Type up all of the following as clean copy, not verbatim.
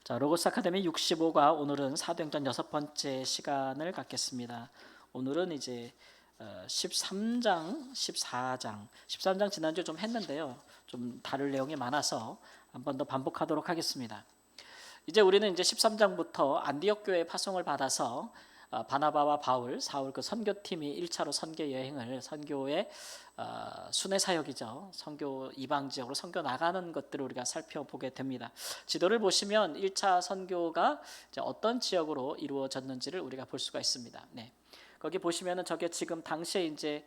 자, 로고스 아카데미 65과 오늘은 사도행전 6번째 시간을 갖겠습니다. 오늘은 이제 13장, 14장, 13장 지난주에 좀 했는데요. 좀 다룰 내용이 많아서 한 번 더 반복하도록 하겠습니다. 이제 우리는 이제 13장부터 안디옥 교회 파송을 받아서 바나바와 바울, 사울 그 선교팀이 1차로 선교 여행을 선교의 순회 사역이죠. 선교 이방 지역으로 선교 나가는 것들을 우리가 살펴보게 됩니다. 지도를 보시면 1차 선교가 이제 어떤 지역으로 이루어졌는지를 우리가 볼 수가 있습니다. 네. 거기 보시면은 저게 지금 당시에 이제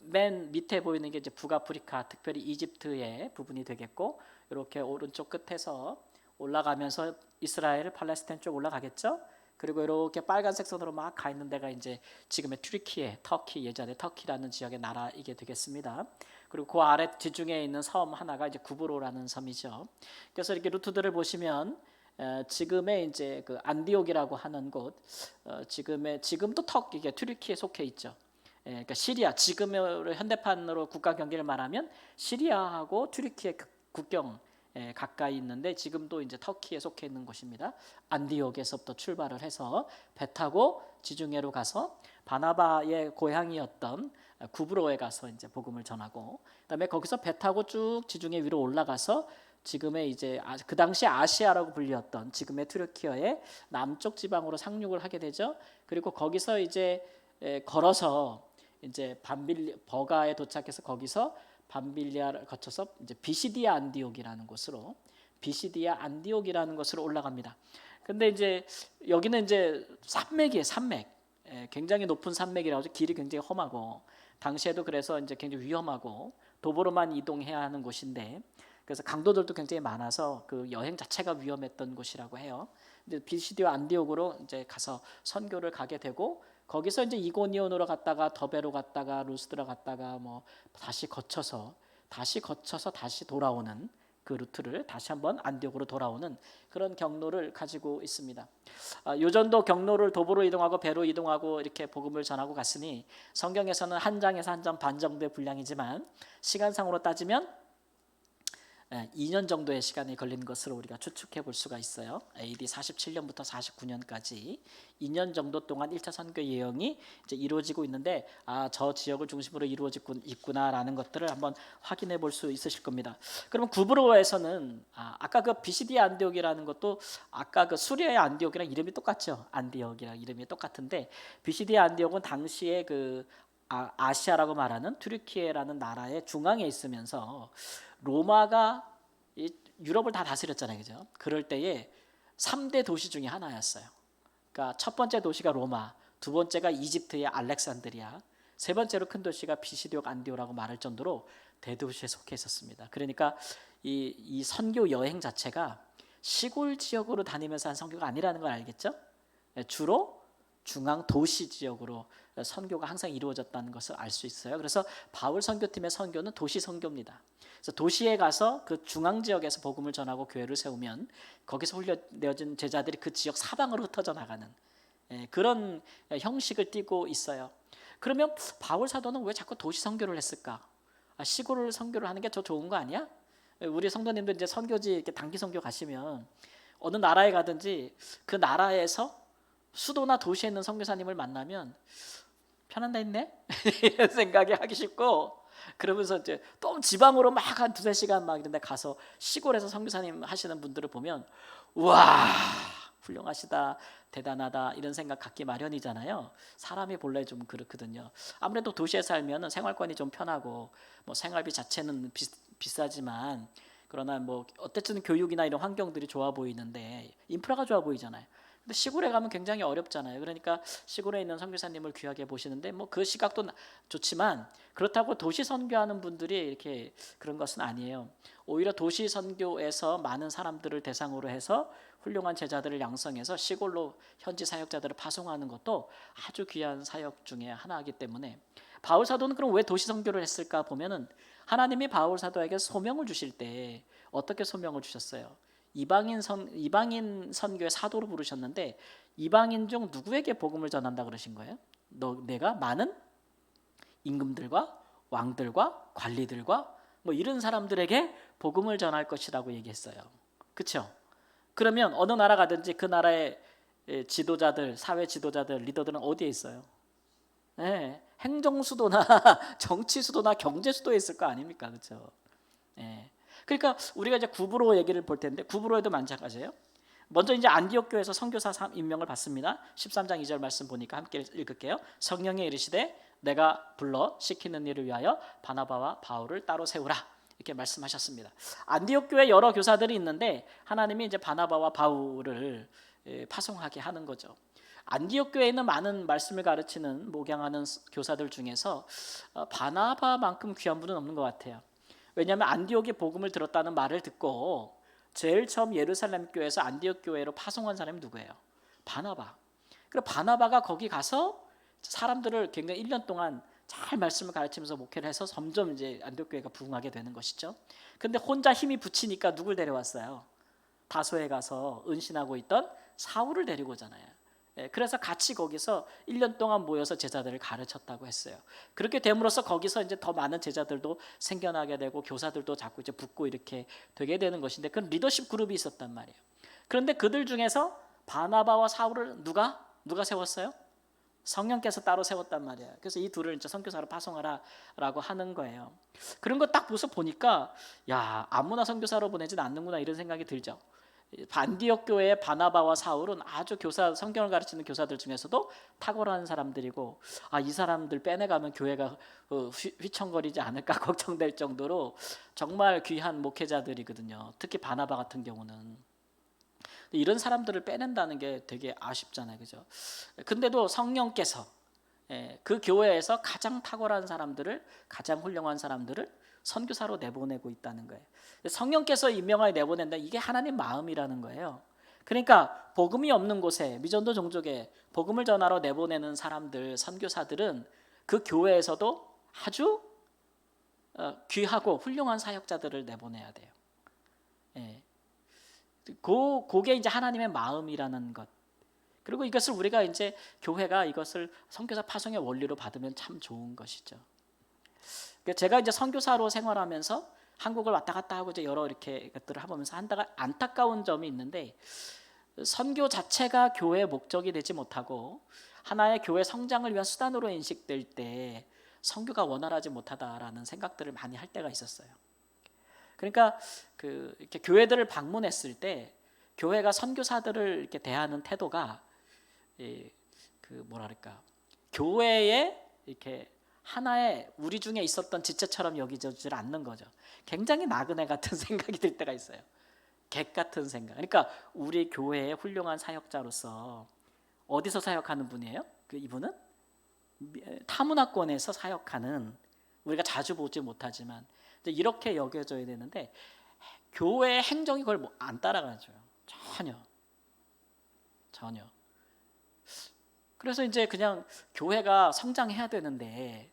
맨 밑에 보이는 게 이제 북아프리카, 특별히 이집트의 부분이 되겠고, 이렇게 오른쪽 끝에서 올라가면서 이스라엘, 팔레스타인 쪽 올라가겠죠. 그리고 이렇게 빨간색 선으로 막 가 있는 데가 이제 지금의 튀르키예, 터키, 예전에 터키라는 지역의 나라이게 되겠습니다. 그리고 그 아래 지중해에 있는 섬 하나가 이제 구브로라는 섬이죠. 그래서 이렇게 루트들을 보시면 지금의 이제 그 안디옥이라고 하는 곳, 지금도 이게 튀르키에 속해 있죠. 그러니까 시리아, 지금의 현대판으로 국가 경계를 말하면 시리아하고 튀르키예 국경 가까이 있는데 지금도 이제 터키에 속해 있는 곳입니다. 안디옥에서부터 출발을 해서 배 타고 지중해로 가서 바나바의 고향이었던 구브로에 가서 이제 복음을 전하고, 그다음에 거기서 배 타고 쭉 지중해 위로 올라가서 지금의 이제 그 당시 아시아라고 불렸던 지금의 튀르키예의 남쪽 지방으로 상륙을 하게 되죠. 그리고 거기서 이제 걸어서 이제 버가에 도착해서 거기서 밤빌리아를 거쳐서 이제 비시디아 안디옥이라는 곳으로 올라갑니다. 근데 이제 여기는 이제 산맥이에요, 산맥. 굉장히 높은 산맥이라고 하죠. 길이 굉장히 험하고, 당시에도 그래서 이제 굉장히 위험하고 도보로만 이동해야 하는 곳인데, 그래서 강도들도 굉장히 많아서 그 여행 자체가 위험했던 곳이라고 해요. 이제 비시디아 안디옥으로 이제 가서 선교를 가게 되고, 거기서 이제 이고니온으로 갔다가 더베로 갔다가 루스드라 갔다가 뭐 다시 거쳐서 다시 돌아오는 그 루트를 다시 한번 안디옥으로 돌아오는 그런 경로를 가지고 있습니다. 요전도 경로를 도보로 이동하고 배로 이동하고 이렇게 복음을 전하고 갔으니 성경에서는 한 장에서 한 장 반 정도의 분량이지만 시간상으로 따지면 2년 정도의 시간이 걸린 것으로 우리가 추측해 볼 수가 있어요. AD 47년부터 49년까지 2년 정도 동안 1차 선교 여행이 이제 이루어지고 있는데, 저 지역을 중심으로 이루어지고 있구나라는 것들을 한번 확인해 볼 수 있으실 겁니다. 그러면 구브로에서는 아까 그 비시디아 안디옥이라는 것도 아까 그 수리아의 안디옥이랑 이름이 똑같죠. 안디옥이랑 이름이 똑같은데, 비시디아 안디옥은 당시에 그 아시아라고 말하는 튀르키예라는 나라의 중앙에 있으면서 로마가 유럽을 다 다스렸잖아요, 그죠? 그럴 때에 3대 도시 중에 하나였어요. 그러니까 첫 번째 도시가 로마, 두 번째가 이집트의 알렉산드리아, 세 번째로 큰 도시가 비시디옥 안디오라고 말할 정도로 대도시에 속해 있었습니다. 그러니까 이 선교 여행 자체가 시골 지역으로 다니면서 한 선교가 아니라는 걸 알겠죠? 주로 중앙 도시 지역으로 선교가 항상 이루어졌다는 것을 알 수 있어요. 그래서 바울 선교팀의 선교는 도시 선교입니다. 그래서 도시에 가서 그 중앙 지역에서 복음을 전하고 교회를 세우면 거기서 훈련되어진 제자들이 그 지역 사방으로 흩어져 나가는 그런 형식을 띠고 있어요. 그러면 바울 사도는 왜 자꾸 도시 선교를 했을까? 시골 선교를 하는 게 더 좋은 거 아니야? 우리 성도님들 이제 선교지 이렇게 단기 선교 가시면 어느 나라에 가든지 그 나라에서 수도나 도시에 있는 선교사님을 만나면 편한 데 있네? 이런 생각이 하기 쉽고, 그러면서 이제 또 지방으로 막 한 두세 시간 막 이런 데 가서 시골에서 선교사님 하시는 분들을 보면 우와 훌륭하시다, 대단하다 이런 생각 갖기 마련이잖아요. 사람이 본래 좀 그렇거든요. 아무래도 도시에 살면 생활권이 좀 편하고 뭐 생활비 자체는 비싸지만, 그러나 뭐 어쨌든 교육이나 이런 환경들이 좋아 보이는데 인프라가 좋아 보이잖아요. 근데 시골에 가면 굉장히 어렵잖아요. 그러니까 시골에 있는 선교사님을 귀하게 보시는데 뭐 그 시각도 좋지만, 그렇다고 도시 선교하는 분들이 이렇게 그런 것은 아니에요. 오히려 도시 선교에서 많은 사람들을 대상으로 해서 훌륭한 제자들을 양성해서 시골로 현지 사역자들을 파송하는 것도 아주 귀한 사역 중에 하나이기 때문에, 바울 사도는 그럼 왜 도시 선교를 했을까 보면은 하나님이 바울 사도에게 소명을 주실 때 어떻게 소명을 주셨어요? 이방인 선교의 사도로 부르셨는데, 이방인 중 누구에게 복음을 전한다 그러신 거예요? 내가 많은 임금들과 왕들과 관리들과 뭐 이런 사람들에게 복음을 전할 것이라고 얘기했어요. 그렇죠? 그러면 어느 나라 가든지 그 나라의 지도자들, 사회 지도자들, 리더들은 어디에 있어요? 예, 행정 수도나 정치 수도나 경제 수도에 있을 거 아닙니까, 그렇죠? 예. 그러니까 우리가 이제 구브로 얘기를 볼 텐데 구브로에도 마찬가지예요. 먼저 이제 안디옥 교회에서 선교사 임명을 받습니다. 13장 2절 말씀 보니까 함께 읽을게요. 성령이 이르시되 내가 불러 시키는 일을 위하여 바나바와 바울을 따로 세우라. 이렇게 말씀하셨습니다. 안디옥 교회 여러 교사들이 있는데 하나님이 이제 바나바와 바울을 파송하게 하는 거죠. 안디옥 교회에 있는 많은 말씀을 가르치는 목양하는 교사들 중에서 바나바만큼 귀한 분은 없는 것 같아요. 왜냐하면 안디옥의 복음을 들었다는 말을 듣고 제일 처음 예루살렘 교회에서 안디옥 교회로 파송한 사람이 누구예요? 바나바. 그리고 바나바가 거기 가서 사람들을 굉장히 1년 동안 잘 말씀을 가르치면서 목회를 해서 점점 이제 안디옥 교회가 부흥하게 되는 것이죠. 근데 혼자 힘이 붙이니까 누굴 데려왔어요? 다소에 가서 은신하고 있던 사울을 데리고 오잖아요. 그래서 같이 거기서 1년 동안 모여서 제자들을 가르쳤다고 했어요. 그렇게 됨으로써 거기서 이제 더 많은 제자들도 생겨나게 되고 교사들도 자꾸 이제 붙고 이렇게 되게 되는 것인데 그런 리더십 그룹이 있었단 말이에요. 그런데 그들 중에서 바나바와 사울을 누가 세웠어요? 성령께서 따로 세웠단 말이에요. 그래서 이 둘을 이제 선교사로 파송하라라고 하는 거예요. 그런 거 딱 보니까 야, 아무나 선교사로 보내진 않는구나 이런 생각이 들죠. 안디옥 교회의 바나바와 사울은 아주 성경을 가르치는 교사들 중에서도 탁월한 사람들이고 이 사람들 빼내가면 교회가 휘청거리지 않을까 걱정될 정도로 정말 귀한 목회자들이거든요. 특히 바나바 같은 경우는 이런 사람들을 빼낸다는 게 되게 아쉽잖아요, 그죠? 근데도 성령께서 그 교회에서 가장 탁월한 사람들을, 가장 훌륭한 사람들을 선교사로 내보내고 있다는 거예요. 성령께서 임명하여 내보낸다. 이게 하나님 마음이라는 거예요. 그러니까 복음이 없는 곳에 미전도 종족에 복음을 전하러 내보내는 사람들, 선교사들은 그 교회에서도 아주 귀하고 훌륭한 사역자들을 내보내야 돼요. 그게 이제 하나님의 마음이라는 것. 그리고 이것을 우리가 이제 교회가 이것을 선교사 파송의 원리로 받으면 참 좋은 것이죠. 제가 이제 선교사로 생활하면서 한국을 왔다 갔다 하고 이제 여러 이렇게 것들을 해보면서 한다가 안타까운 점이 있는데 선교 자체가 교회의 목적이 되지 못하고 하나의 교회 성장을 위한 수단으로 인식될 때 선교가 원활하지 못하다라는 생각들을 많이 할 때가 있었어요. 그러니까 이렇게 교회들을 방문했을 때 교회가 선교사들을 이렇게 대하는 태도가 뭐랄까 교회에 이렇게 하나의 우리 중에 있었던 지체처럼 여기지를 않는 거죠. 굉장히 나그네 같은 생각이 들 때가 있어요. 객 같은 생각. 그러니까 우리 교회의 훌륭한 사역자로서 어디서 사역하는 분이에요? 이분은 타문화권에서 사역하는 우리가 자주 보지 못하지만 이렇게 여겨져야 되는데 교회의 행정이 그걸 안 따라가죠. 전혀. 그래서 이제 그냥 교회가 성장해야 되는데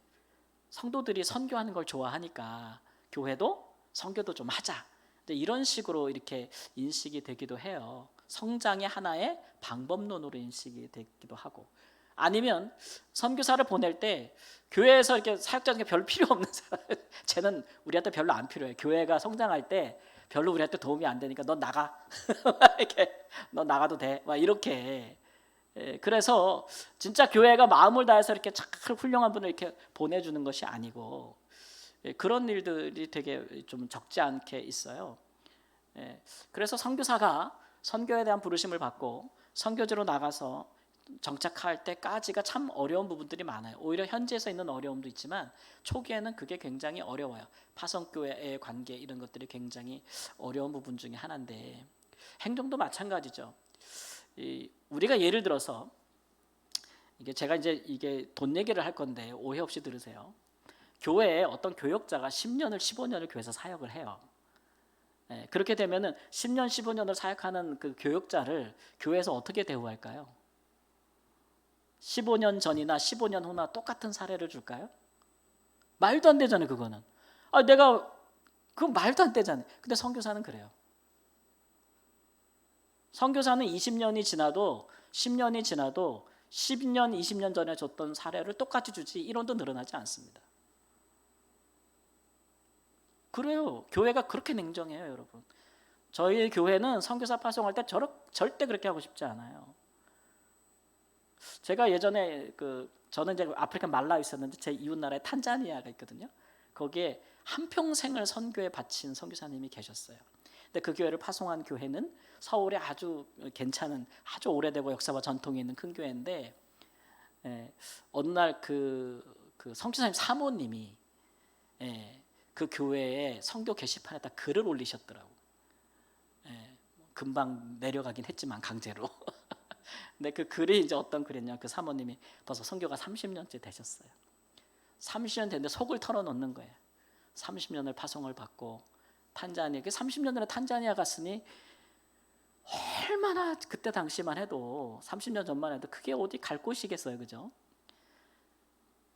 성도들이 선교하는 걸 좋아하니까 교회도 선교도 좀 하자. 이런 식으로 이렇게 인식이 되기도 해요. 성장의 하나의 방법론으로 인식이 되기도 하고 아니면 선교사를 보낼 때 교회에서 이렇게 사역자 중에 별로 필요 없는 사람 쟤는 우리한테 별로 안 필요해. 교회가 성장할 때 별로 우리한테 도움이 안 되니까 너 나가. 이렇게 너 나가도 돼. 막 이렇게. 그래서 진짜 교회가 마음을 다해서 이렇게 잘 훌륭한 분을 이렇게 보내주는 것이 아니고 그런 일들이 되게 좀 적지 않게 있어요. 그래서 선교사가 선교에 대한 부르심을 받고 선교지로 나가서 정착할 때까지가 참 어려운 부분들이 많아요. 오히려 현지에서 있는 어려움도 있지만 초기에는 그게 굉장히 어려워요. 파송교회의 관계 이런 것들이 굉장히 어려운 부분 중에 하나인데 행정도 마찬가지죠. 우리가 예를 들어서 제가 이게 돈 얘기를 할 건데 오해 없이 들으세요. 교회에 어떤 교역자가 10년을 15년을 교회에서 사역을 해요. 그렇게 되면은 10년 15년을 사역하는 그 교역자를 교회에서 어떻게 대우할까요? 15년 전이나 15년 후나 똑같은 사례를 줄까요? 말도 안 되잖아요, 그거는. 그건 말도 안 되잖아요. 근데 선교사는 그래요. 선교사는 20년이 지나도 10년이 지나도 10년, 20년 전에 줬던 사례를 똑같이 주지 1원도 늘어나지 않습니다. 그래요. 교회가 그렇게 냉정해요, 여러분. 저희 교회는 선교사 파송할 때 절대 그렇게 하고 싶지 않아요. 제가 예전에 저는 이제 아프리카 말라위 있었는데 제 이웃 나라에 탄자니아가 있거든요. 거기에 한평생을 선교에 바친 선교사님이 계셨어요. 근데 그 교회를 파송한 교회는 서울에 아주 괜찮은 아주 오래되고 역사와 전통이 있는 큰 교회인데, 어느 날 그 선교사님 사모님이 그 교회에 선교 게시판에다 글을 올리셨더라고. 금방 내려가긴 했지만 강제로. 근데 그 글이 이제 어떤 글이냐, 그 사모님이 벌써 선교가 30년째 되셨어요. 30년 됐는데 속을 털어놓는 거예요. 30년을 파송을 받고 탄자니아, 30년 전에 탄자니아 갔으니 얼마나 그때 당시만 해도 30년 전만 해도 그게 어디 갈 곳이겠어요, 그죠?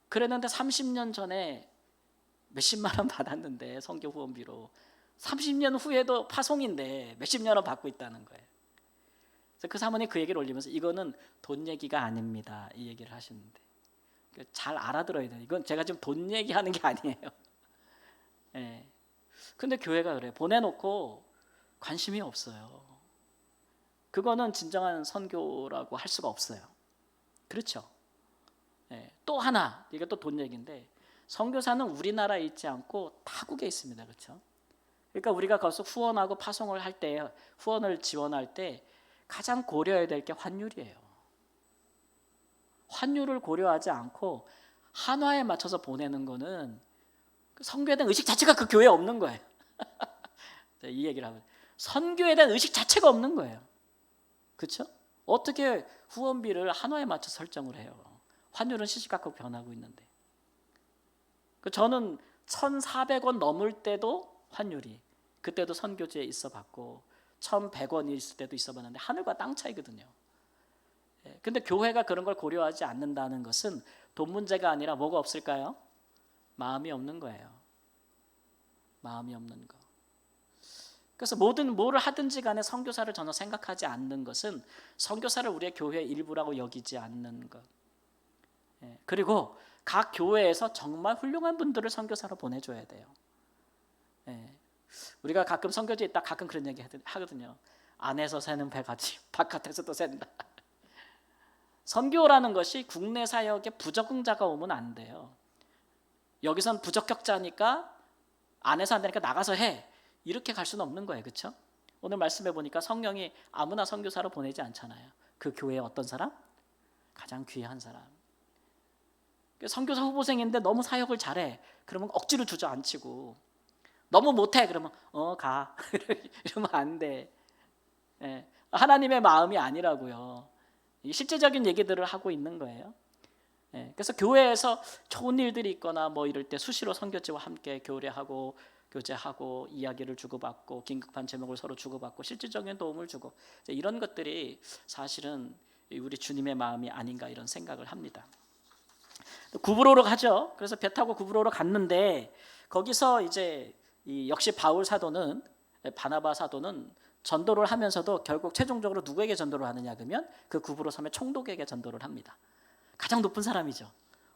그랬는데 30년 전에 몇십만 원 받았는데 선교 후원비로 30년 후에도 파송인데 몇십년 원 받고 있다는 거예요. 그래서 그 사모님 그 얘기를 올리면서 이거는 돈 얘기가 아닙니다, 이 얘기를 하시는데 잘 알아들어야 돼요. 이건 제가 지금 돈 얘기하는 게 아니에요. 근데 교회가 그래, 보내놓고 관심이 없어요. 그거는 진정한 선교라고 할 수가 없어요. 그렇죠? 또 하나, 이게 또 돈 얘기인데, 선교사는 우리나라에 있지 않고 타국에 있습니다. 그렇죠? 그러니까 우리가 거기서 후원하고 파송을 할 때, 후원을 지원할 때 가장 고려해야 될 게 환율이에요. 환율을 고려하지 않고 한화에 맞춰서 보내는 거는 선교에 대한 의식 자체가 그 교회에 없는 거예요. 이 얘기를 하면 선교에 대한 의식 자체가 없는 거예요. 그렇죠? 어떻게 후원비를 한화에 맞춰 설정을 해요? 환율은 시시각각 변하고 있는데. 저는 1,400원 넘을 때도 환율이, 그때도 선교지에 있어 봤고 1,100원이 있을 때도 있어 봤는데 하늘과 땅 차이거든요. 근데 교회가 그런 걸 고려하지 않는다는 것은 돈 문제가 아니라 뭐가 없을까요? 마음이 없는 거예요. 마음이 없는 거. 그래서 뭐를 하든지 간에 선교사를 전혀 생각하지 않는 것은 선교사를 우리의 교회의 일부라고 여기지 않는 것. 그리고 각 교회에서 정말 훌륭한 분들을 선교사로 보내줘야 돼요. 우리가 가끔 선교지에 있다 가끔 그런 얘기 하거든요. 안에서 새는 배같이 바깥에서도 샌다. 선교라는 것이 국내 사역에 부적응자가 오면 안 돼요. 여기선 부적격자니까 안에서 안 되니까 나가서 해, 이렇게 갈 수는 없는 거예요. 그렇죠? 오늘 말씀해 보니까 성령이 아무나 선교사로 보내지 않잖아요. 그 교회의 어떤 사람? 가장 귀한 사람. 선교사 후보생인데 너무 사역을 잘해, 그러면 억지로 주저앉히고, 너무 못해, 그러면 가 이러면 안 돼. 하나님의 마음이 아니라고요. 실제적인 얘기들을 하고 있는 거예요. 그래서 교회에서 좋은 일들이 있거나 뭐 이럴 때 수시로 선교지와 함께 교례하고 교제하고 이야기를 주고받고 긴급한 제목을 서로 주고받고 실질적인 도움을 주고, 이런 것들이 사실은 우리 주님의 마음이 아닌가 이런 생각을 합니다. 구브로로 가죠. 그래서 배 타고 구브로로 갔는데 거기서 이제 역시 바울 사도는, 바나바 사도는 전도를 하면서도 결국 최종적으로 누구에게 전도를 하느냐 그러면 그 구브로 섬의 총독에게 전도를 합니다. 가장 높은 사람이죠.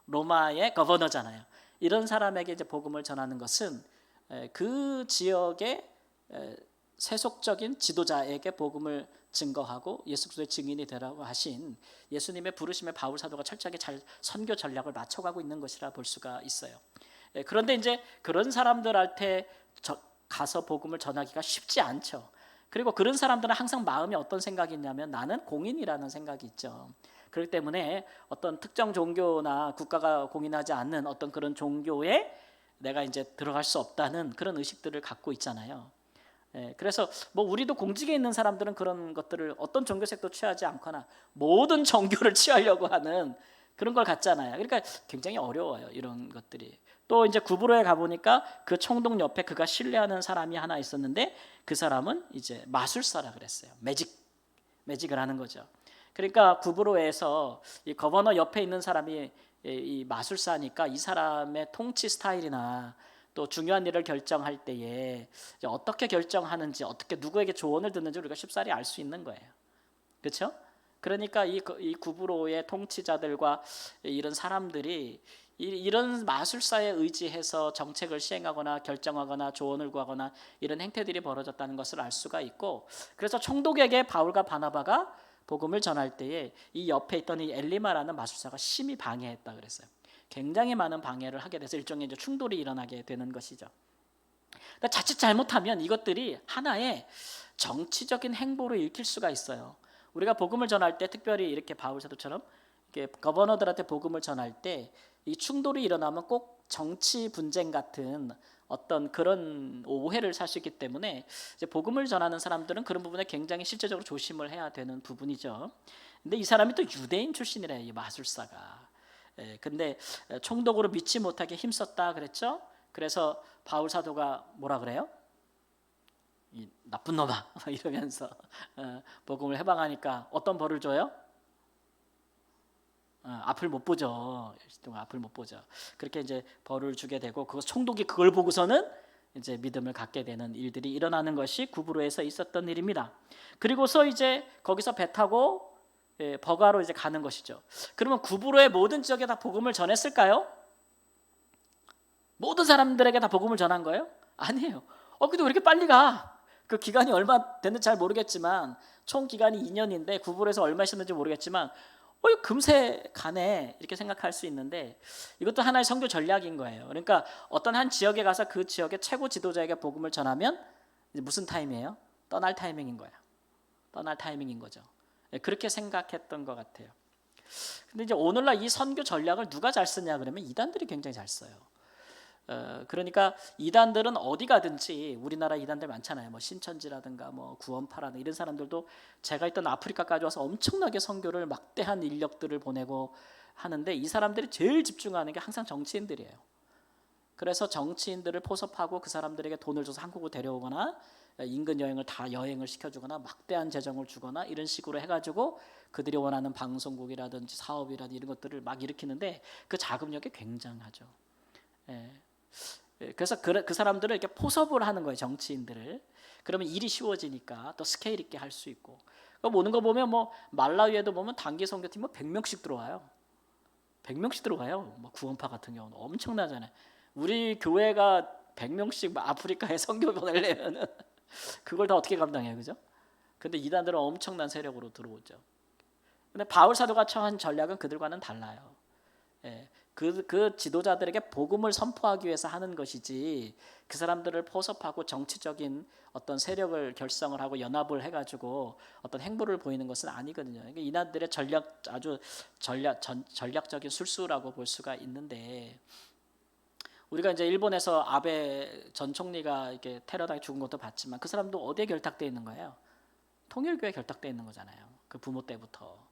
로마의 거버너잖아요. 이런 사람에게 이제 복음을 전하는 것은 그 지역의 세속적인 지도자에게 복음을 증거하고 예수 그리스도의 증인이 되라고 하신 예수님의 부르심에 바울 사도가 철저하게 잘 선교 전략을 맞춰가고 있는 것이라 볼 수가 있어요. 그런데 이제 그런 사람들한테 가서 복음을 전하기가 쉽지 않죠. 그리고 그런 사람들은 항상 마음에 어떤 생각이 있냐면 나는 공인이라는 생각이 있죠. 그렇기 때문에 어떤 특정 종교나 국가가 공인하지 않는 어떤 그런 종교에 내가 이제 들어갈 수 없다는 그런 의식들을 갖고 있잖아요. 그래서 뭐 우리도 공직에 있는 사람들은 그런 것들을 어떤 종교색도 취하지 않거나 모든 종교를 취하려고 하는 그런 걸 갖잖아요. 그러니까 굉장히 어려워요, 이런 것들이. 또 이제 구브로에 가보니까 그 총독 옆에 그가 신뢰하는 사람이 하나 있었는데 그 사람은 이제 마술사라 그랬어요. 매직을 하는 거죠. 그러니까 구브로에서 이 거버너 옆에 있는 사람이 이 마술사니까 이 사람의 통치 스타일이나 또 중요한 일을 결정할 때에 어떻게 결정하는지, 어떻게 누구에게 조언을 듣는지 우리가 쉽사리 알 수 있는 거예요. 그렇죠? 그러니까 이 구브로의 통치자들과 이런 사람들이 이런 마술사에 의지해서 정책을 시행하거나 결정하거나 조언을 구하거나 이런 행태들이 벌어졌다는 것을 알 수가 있고, 그래서 총독에게 바울과 바나바가 복음을 전할 때에 이 옆에 있던 이 엘리마라는 마술사가 심히 방해했다 그랬어요. 굉장히 많은 방해를 하게 돼서 일종의 이제 충돌이 일어나게 되는 것이죠. 그러니까 자칫 잘못하면 이것들이 하나의 정치적인 행보로 읽힐 수가 있어요. 우리가 복음을 전할 때 특별히 이렇게 바울 사도처럼 이렇게 거버너들한테 복음을 전할 때 이 충돌이 일어나면 꼭 정치 분쟁 같은 어떤 그런 오해를 살 수 있기 때문에 이제 복음을 전하는 사람들은 그런 부분에 굉장히 실제적으로 조심을 해야 되는 부분이죠. 근데 이 사람이 또 유대인 출신이래요, 이 마술사가. 근데 총독으로 믿지 못하게 힘썼다 그랬죠. 그래서 바울 사도가 뭐라 그래요? 이 나쁜 놈아 이러면서 복음을 해방하니까 어떤 벌을 줘요? 앞을 못 보죠. 앞을 못 보죠. 그렇게 이제 벌을 주게 되고, 그 총독이 그걸 보고서는 이제 믿음을 갖게 되는 일들이 일어나는 것이 구브로에서 있었던 일입니다. 그리고서 이제 거기서 배 타고 버가로 이제 가는 것이죠. 그러면 구브로의 모든 지역에 다 복음을 전했을까요? 모든 사람들에게 다 복음을 전한 거예요? 아니에요. 근데 왜 이렇게 빨리 가? 그 기간이 얼마 됐는지 잘 모르겠지만 총 기간이 2년인데 구브로에서 얼마 있었는지 모르겠지만 금세 가네 이렇게 생각할 수 있는데, 이것도 하나의 선교 전략인 거예요. 그러니까 어떤 한 지역에 가서 그 지역의 최고 지도자에게 복음을 전하면 이제 무슨 타임이에요? 떠날 타이밍인 거야. 떠날 타이밍인 거죠. 그렇게 생각했던 것 같아요. 근데 이제 오늘날 이 선교 전략을 누가 잘 쓰냐 그러면 이단들이 굉장히 잘 써요. 그러니까 이단들은 어디 가든지, 우리나라 이단들 많잖아요. 뭐 신천지라든가 뭐 구원파라든가 이런 사람들도 제가 있던 아프리카까지 와서 엄청나게 선교를 막대한 인력들을 보내고 하는데, 이 사람들이 제일 집중하는 게 항상 정치인들이에요. 그래서 정치인들을 포섭하고 그 사람들에게 돈을 줘서 한국으로 데려오거나 인근 여행을 다 여행을 시켜주거나 막대한 재정을 주거나 이런 식으로 해가지고 그들이 원하는 방송국이라든지 사업이라든지 이런 것들을 막 일으키는데 그 자금력이 굉장하죠. 그래서 그 사람들을 이렇게 포섭을 하는 거예요, 정치인들을. 그러면 일이 쉬워지니까 또 스케일 있게 할 수 있고. 오는 거 보면 뭐 말라위에도 보면 단기 선교팀 뭐 100명씩 들어와요. 100명씩 들어와요. 뭐 구원파 같은 경우는 엄청나잖아요. 우리 교회가 100명씩 아프리카에 선교 보내려면 그걸 다 어떻게 감당해요, 그죠? 근데 이단들은 엄청난 세력으로 들어오죠. 근데 바울 사도가 처한 전략은 그들과는 달라요. 그 지도자들에게 복음을 선포하기 위해서 하는 것이지, 그 사람들을 포섭하고 정치적인 어떤 세력을 결성을 하고 연합을 해가지고 어떤 행보를 보이는 것은 아니거든요. 그러니까 이단들의 아주 전략적인 술수라고 볼 수가 있는데, 우리가 이제 일본에서 아베 전 총리가 이렇게 테러당해 죽은 것도 봤지만 그 사람도 어디에 결탁돼 있는 거예요? 통일교에 결탁돼 있는 거잖아요. 그 부모 때부터.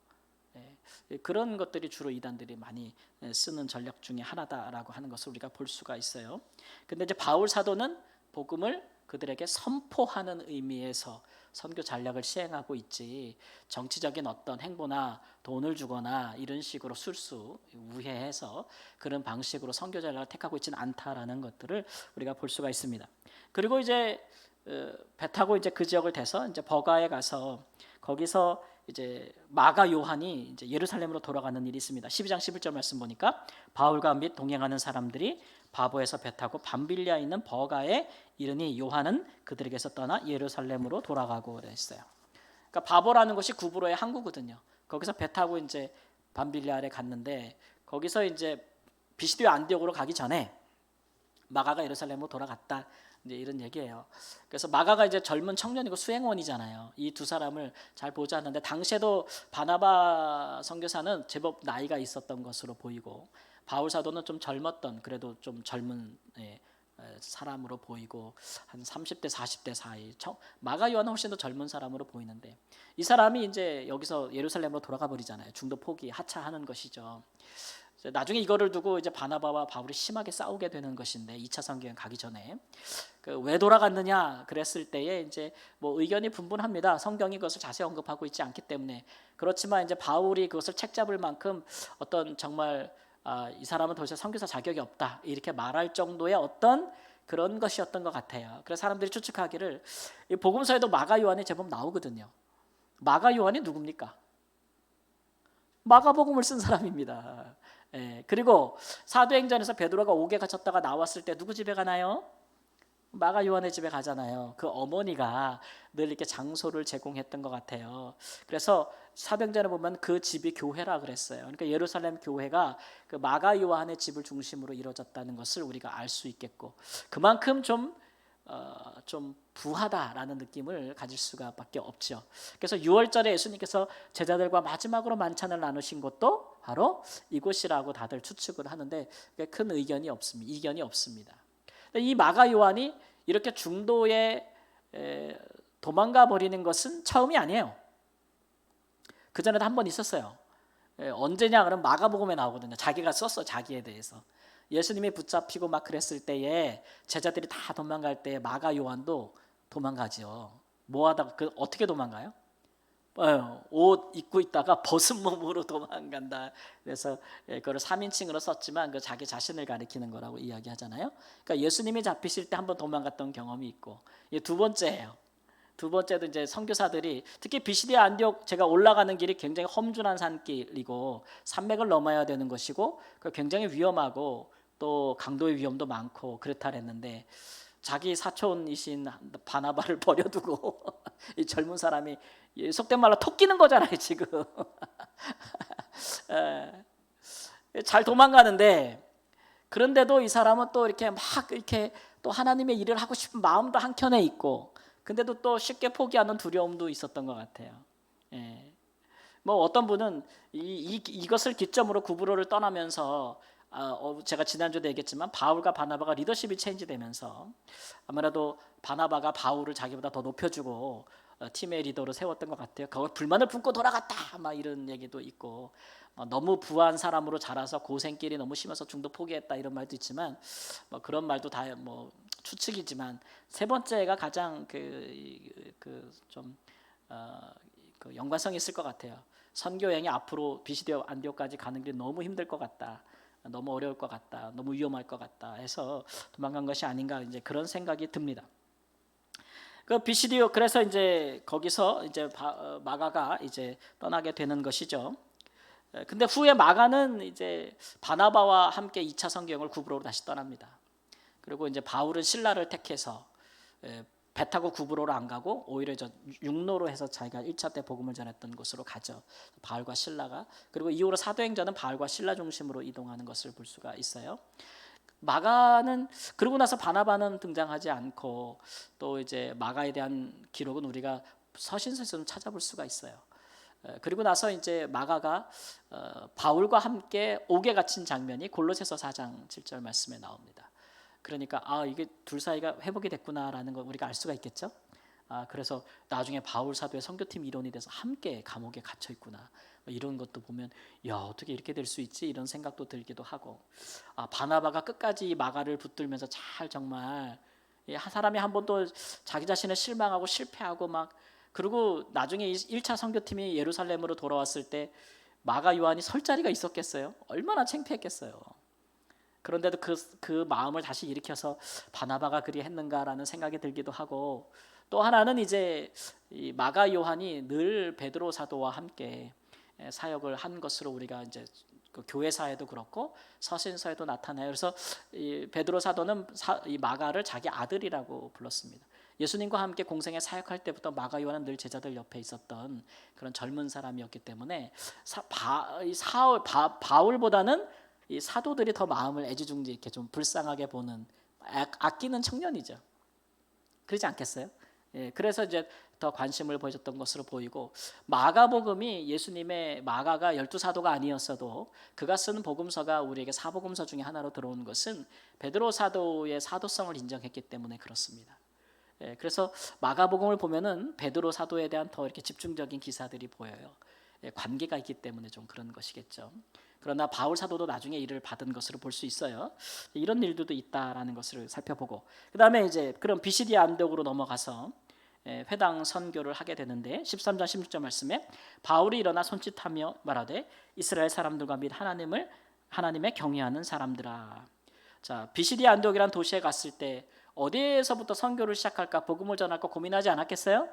그런 것들이 주로 이단들이 많이 쓰는 전략 중에 하나다라고 하는 것을 우리가 볼 수가 있어요. 근데 이제 바울 사도는 복음을 그들에게 선포하는 의미에서 선교 전략을 시행하고 있지, 정치적인 어떤 행보나 돈을 주거나 이런 식으로 술수 우회해서 그런 방식으로 선교 전략을 택하고 있지는 않다라는 것들을 우리가 볼 수가 있습니다. 그리고 이제 배 타고 이제 그 지역을 대서 이제 버가에 가서 거기서 이제 마가 요한이 이제 예루살렘으로 돌아가는 일이 있습니다. 12장 11절 말씀 보니까 바울과 및 동행하는 사람들이 바보에서 배 타고 밤빌리아에 있는 버가에 이르니 요한은 그들에게서 떠나 예루살렘으로 돌아가고 그랬어요. 그러니까 바보라는 것이 구브로의 항구거든요. 거기서 배 타고 이제 밤빌리아에 갔는데, 거기서 이제 비시디오 안디옥으로 가기 전에 마가가 예루살렘으로 돌아갔다. 이제 이런 얘기예요. 그래서 마가가 이제 젊은 청년이고 수행원이잖아요. 이 두 사람을 잘 보자는데, 당시에도 바나바 선교사는 제법 나이가 있었던 것으로 보이고, 바울 사도는 좀 젊었던, 그래도 좀 젊은 사람으로 보이고 한 30대 40대 사이. 마가 요한은 훨씬 더 젊은 사람으로 보이는데, 이 사람이 이제 여기서 예루살렘으로 돌아가 버리잖아요. 중도 포기 하차하는 것이죠. 나중에 이거를 두고 이제 바나바와 바울이 심하게 싸우게 되는 것인데, 2차 선교여행 가기 전에 왜 돌아갔느냐 그랬을 때에 이제 뭐 의견이 분분합니다. 성경이 그것을 자세히 언급하고 있지 않기 때문에. 그렇지만 이제 바울이 그것을 책잡을 만큼 어떤 정말 이 사람은 더 이상 선교사 자격이 없다 이렇게 말할 정도의 어떤 그런 것이었던 것 같아요. 그래서 사람들이 추측하기를, 이 복음서에도 마가 요한이 제법 나오거든요. 마가 요한이 누굽니까? 마가복음을 쓴 사람입니다. 그리고 사도행전에서 베드로가 옥에 갇혔다가 나왔을 때 누구 집에 가나요? 마가 요한의 집에 가잖아요. 그 어머니가 늘 이렇게 장소를 제공했던 것 같아요. 그래서 사도행전에 보면 그 집이 교회라 그랬어요. 그러니까 예루살렘 교회가 그 마가 요한의 집을 중심으로 이루어졌다는 것을 우리가 알 수 있겠고, 그만큼 좀 부하다라는 느낌을 가질 수가밖에 없죠. 그래서 6월절에 예수님께서 제자들과 마지막으로 만찬을 나누신 곳도 바로 이곳이라고 다들 추측을 하는데 큰 이견이 없습니다. 이 마가 요한이 이렇게 중도에 도망가 버리는 것은 처음이 아니에요. 그 전에도 한 번 있었어요. 언제냐 그러면 마가복음에 나오거든요. 자기가 썼어, 자기에 대해서. 예수님이 붙잡히고 막 그랬을 때에 제자들이 다 도망갈 때 마가 요한도 도망가죠. 뭐하다가 어떻게 도망가요? 옷 입고 있다가 벗은 몸으로 도망간다. 그래서 그걸 3인칭으로 썼지만 그 자기 자신을 가리키는 거라고 이야기하잖아요. 그러니까 예수님이 잡히실 때 한번 도망갔던 경험이 있고, 이게 두 번째예요. 두 번째도 이제 선교사들이 특히 비시디아 안디옥 제가 올라가는 길이 굉장히 험준한 산길이고 산맥을 넘어야 되는 것이고 굉장히 위험하고 또 강도의 위험도 많고 그렇다 그랬는데 자기 사촌이신 바나바를 버려두고 이 젊은 사람이 속된 말로 토끼는 거잖아요 지금. 잘 도망가는데 그런데도 이 사람은 또 이렇게 막 이렇게 또 하나님의 일을 하고 싶은 마음도 한켠에 있고, 근데도 또 쉽게 포기하는 두려움도 있었던 것 같아요. 뭐 어떤 분은 이것을 기점으로 구브로를 떠나면서 제가 지난주에 얘기했지만 바울과 바나바가 리더십이 체인지되면서 아무래도 바나바가 바울을 자기보다 더 높여주고 팀의 리더로 세웠던 것 같아요. 그걸 불만을 품고 돌아갔다 막 이런 얘기도 있고, 너무 부한 사람으로 자라서 고생길이 너무 심해서 중도 포기했다 이런 말도 있지만 뭐 그런 말도 다 뭐 추측이지만 세 번째가 가장 좀 연관성이 있을 것 같아요. 선교 여행이 앞으로 비시디아 안디옥까지 가는 게 너무 힘들 것 같다, 너무 어려울 것 같다, 너무 위험할 것 같다 해서 도망간 것이 아닌가 이제 그런 생각이 듭니다. 그 비시디오 그래서 이제 거기서 이제 마가가 이제 떠나게 되는 것이죠. 근데 후에 마가는 이제 바나바와 함께 2차 선교행을 구브로로 다시 떠납니다. 그리고 이제 바울은 신라를 택해서 배 타고 구브로로 안 가고 오히려 육로로 해서 자기가 1차 때 복음을 전했던 곳으로 가죠. 바울과 신라가. 그리고 이후로 사도행전은 바울과 신라 중심으로 이동하는 것을 볼 수가 있어요. 마가는 그러고 나서 바나바는 등장하지 않고 또 이제 마가에 대한 기록은 우리가 서신서에서 좀 찾아볼 수가 있어요. 그리고 나서 이제 마가가 바울과 함께 옥에 갇힌 장면이 골로새서 4장 7절 말씀에 나옵니다. 그러니까 이게 둘 사이가 회복이 됐구나라는 걸 우리가 알 수가 있겠죠. 그래서 나중에 바울 사도의 선교팀 일원이 돼서 함께 감옥에 갇혀 있구나 이런 것도 보면 야 어떻게 이렇게 될 수 있지 이런 생각도 들기도 하고, 바나바가 끝까지 마가를 붙들면서 잘 정말 한 사람이 한 번도 자기 자신을 실망하고 실패하고 막 그리고 나중에 1차 선교팀이 예루살렘으로 돌아왔을 때 마가 요한이 설 자리가 있었겠어요? 얼마나 창피했겠어요. 그런데도 그 마음을 다시 일으켜서 바나바가 그리 했는가라는 생각이 들기도 하고, 또 하나는 이제 이 마가 요한이 늘 베드로 사도와 함께 사역을 한 것으로 우리가 이제 그 교회사에도 그렇고 서신서에도 나타나요. 그래서 이 베드로 사도는 이 마가를 자기 아들이라고 불렀습니다. 예수님과 함께 공생에 사역할 때부터 마가 요한은 늘 제자들 옆에 있었던 그런 젊은 사람이었기 때문에 바울보다는 이 사도들이 더 마음을 애지중지 이렇게 좀 불쌍하게 보는 아끼는 청년이죠. 그렇지 않겠어요? 그래서 이제 더 관심을 보여줬던 것으로 보이고, 마가복음이 예수님의 마가가 12사도가 아니었어도 그가 쓰는 복음서가 우리에게 사복음서 중에 하나로 들어온 것은 베드로 사도의 사도성을 인정했기 때문에 그렇습니다. 그래서 마가복음을 보면은 베드로 사도에 대한 더 이렇게 집중적인 기사들이 보여요. 관계가 있기 때문에 좀 그런 것이겠죠. 그러나 바울 사도도 나중에 일을 받은 것으로 볼 수 있어요. 이런 일들도 있다라는 것을 살펴보고, 그 다음에 이제 그럼 비시디아 안디옥으로 넘어가서 회당 선교를 하게 되는데 13장 16절 말씀에 바울이 일어나 손짓하며 말하되 이스라엘 사람들과 및 하나님의 경외하는 사람들아. 자, 비시디아 안디옥이라는 도시에 갔을 때 어디에서부터 선교를 시작할까, 복음을 전할까 고민하지 않았겠어요?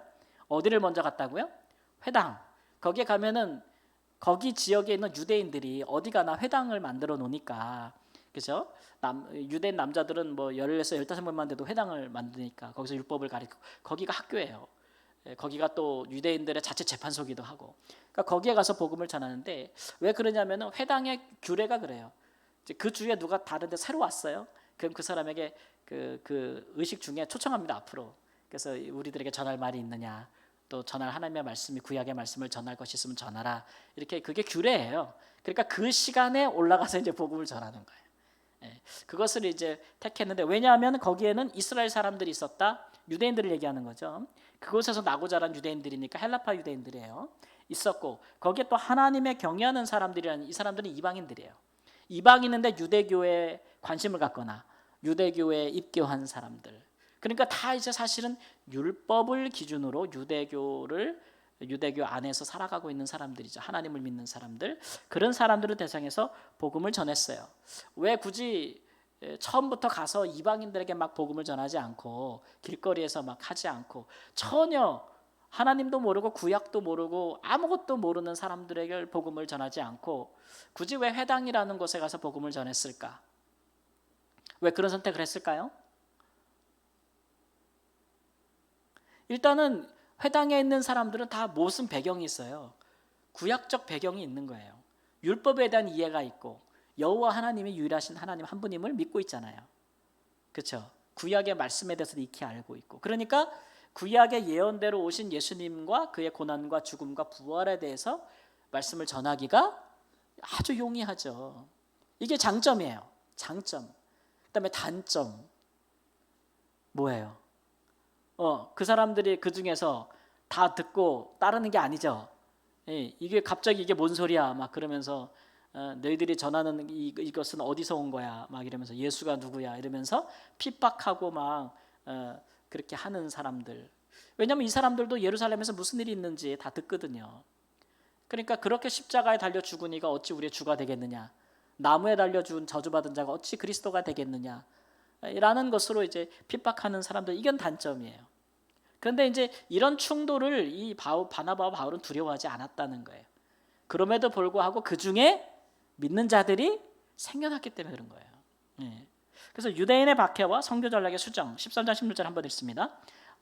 어디를 먼저 갔다고요? 회당. 거기에 가면은 거기 지역에 있는 유대인들이 어디 가나 회당을 만들어 놓으니까, 그죠? 유대인 남자들은 뭐 14, 15명만 돼도 회당을 만드니까 거기서 율법을 가르치고, 거기가 학교예요. 거기가 또 유대인들의 자체 재판소기도 하고, 그러니까 거기에 가서 복음을 전하는데, 왜 그러냐면은 회당의 규례가 그래요. 이제 그 주에 누가 다른데 새로 왔어요. 그럼 그 사람에게 그 의식 중에 초청합니다, 앞으로. 그래서 우리들에게 전할 말이 있느냐, 또 전할 하나님의 말씀이, 구약의 말씀을 전할 것이 있으면 전하라, 이렇게. 그게 규례예요. 그러니까 그 시간에 올라가서 이제 복음을 전하는 거예요. 그것을 이제 택했는데, 왜냐하면 거기에는 이스라엘 사람들이 있었다, 유대인들을 얘기하는 거죠. 그곳에서 나고 자란 유대인들이니까 헬라파 유대인들이에요. 있었고, 거기에 또 하나님의 경외하는 사람들이라는, 이 사람들은 이방인들이에요. 이방인인데 유대교에 관심을 갖거나 유대교에 입교한 사람들. 그러니까 다 이제 사실은 율법을 기준으로 유대교 안에서 살아가고 있는 사람들이죠. 하나님을 믿는 사람들. 그런 사람들을 대상해서 복음을 전했어요. 왜 굳이 처음부터 가서 이방인들에게 막 복음을 전하지 않고, 길거리에서 막 하지 않고, 전혀 하나님도 모르고 구약도 모르고 아무것도 모르는 사람들에게 복음을 전하지 않고, 굳이 왜 회당이라는 곳에 가서 복음을 전했을까? 왜 그런 선택을 했을까요? 일단은 회당에 있는 사람들은 다 무슨 배경이 있어요. 구약적 배경이 있는 거예요. 율법에 대한 이해가 있고, 여호와 하나님이 유일하신 하나님 한 분임을 믿고 있잖아요. 그렇죠? 구약의 말씀에 대해서 익히 알고 있고, 그러니까 구약의 예언대로 오신 예수님과 그의 고난과 죽음과 부활에 대해서 말씀을 전하기가 아주 용이하죠. 이게 장점이에요. 장점. 그다음에 단점 뭐예요? 그 사람들이 그 중에서 다 듣고 따르는 게 아니죠. 이게 갑자기 이게 뭔 소리야 막 그러면서, 너희들이 전하는 이것은 어디서 온 거야 막 이러면서, 예수가 누구야 이러면서 핍박하고 막 그렇게 하는 사람들. 왜냐하면 이 사람들도 예루살렘에서 무슨 일이 있는지 다 듣거든요. 그러니까 그렇게 십자가에 달려 죽은 이가 어찌 우리의 주가 되겠느냐, 나무에 달려 죽은 저주받은 자가 어찌 그리스도가 되겠느냐 라는 것으로 이제 핍박하는 사람들. 이건 단점이에요. 그런데 이제 이런 충돌을 이 바나바와 바울은 두려워하지 않았다는 거예요. 그럼에도 불구하고 그 중에 믿는 자들이 생겨났기 때문에 그런 거예요. 그래서 유대인의 박해와 선교 전략의 수정, 13장 16절 한번 읽습니다.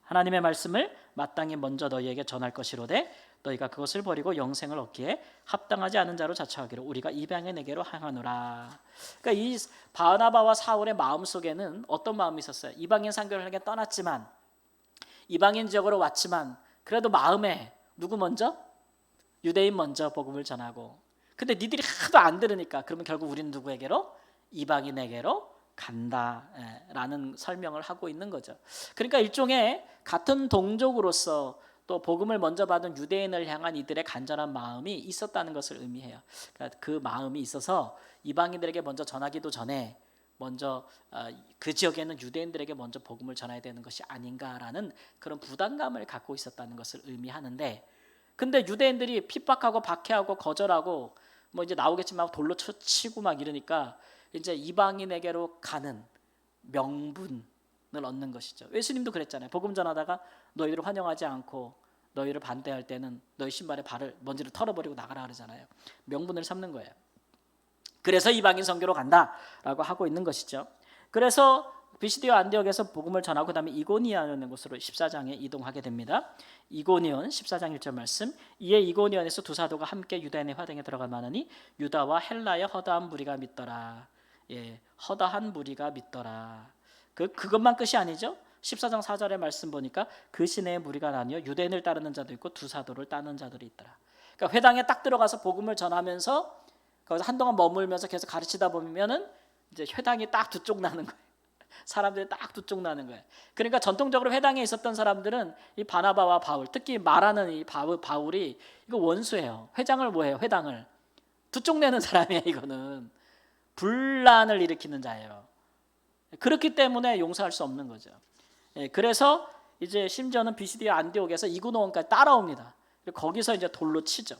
하나님의 말씀을 마땅히 먼저 너희에게 전할 것이로되 너희가 그것을 버리고 영생을 얻기에 합당하지 않은 자로 자처하기로 우리가 이방인에게로 향하노라. 그러니까 이 바나바와 사울의 마음속에는 어떤 마음이 있었어요? 이방인 선교를 하게 떠났지만, 이방인 지역으로 왔지만, 그래도 마음에 누구 먼저? 유대인 먼저 복음을 전하고. 근데 니들이 하도 안 들으니까, 그러면 결국 우리는 누구에게로? 이방인에게로 간다라는 설명을 하고 있는 거죠. 그러니까 일종의 같은 동족으로서 또 복음을 먼저 받은 유대인을 향한 이들의 간절한 마음이 있었다는 것을 의미해요. 그러니까 그 마음이 있어서 이방인들에게 먼저 전하기도 전에 먼저 그 지역에 있는 유대인들에게 먼저 복음을 전해야 되는 것이 아닌가라는 그런 부담감을 갖고 있었다는 것을 의미하는데, 근데 유대인들이 핍박하고 박해하고 거절하고 뭐 이제 나오겠지만 돌로 치고 막 이러니까 이제 이방인에게로 가는 명분을 얻는 것이죠. 예수님도 그랬잖아요. 복음 전하다가 너희를 환영하지 않고 너희를 반대할 때는 너희 신발에 먼지를 털어버리고 나가라 그러잖아요. 명분을 삼는 거예요. 그래서 이방인 선교로 간다라고 하고 있는 것이죠. 그래서 비시디오 안디옥에서 복음을 전하고 그다음에 이고니온이라는 곳으로 14장에 이동하게 됩니다. 이고니온 14장 1절 말씀. 이에 이고니온에서 두 사도가 함께 유다인의 화당에 들어가 많으니 유다와 헬라의 허다한 무리가 믿더라. 허다한 무리가 믿더라. 그것만 끝이 아니죠. 14장 4절의 말씀 보니까 그 시내에 무리가 나뉘어 유대인을 따르는 자도 있고 두 사도를 따르는 자들이 있더라. 그러니까 회당에 딱 들어가서 복음을 전하면서 거기서 한동안 머물면서 계속 가르치다 보면은 이제 회당이 딱 두 쪽 나는 거예요. 사람들이 딱 두 쪽 나는 거예요. 그러니까 전통적으로 회당에 있었던 사람들은 이 바나바와 바울, 특히 말하는 이 바울이 이거 원수예요. 회장을 뭐해요? 회당을 두 쪽 내는 사람이에요. 이거는 분란을 일으키는 자예요. 그렇기 때문에 용서할 수 없는 거죠. 그래서 이제 심지어는 비시디오 안디옥에서 이고노온까지 따라옵니다. 거기서 이제 돌로 치죠.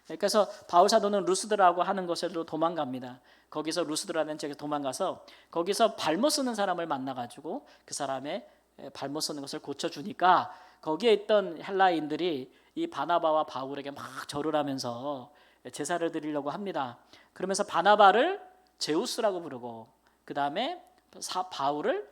그래서 바울 사도는 루스드라고 하는 곳으로 도망갑니다. 거기서 루스드라는 지역에 도망가서 거기서 발못 쓰는 사람을 만나가지고 그 사람의 발못 쓰는 것을 고쳐주니까 거기에 있던 헬라인들이 이 바나바와 바울에게 막 절을 하면서 제사를 드리려고 합니다. 그러면서 바나바를 제우스라고 부르고 그 다음에 바울을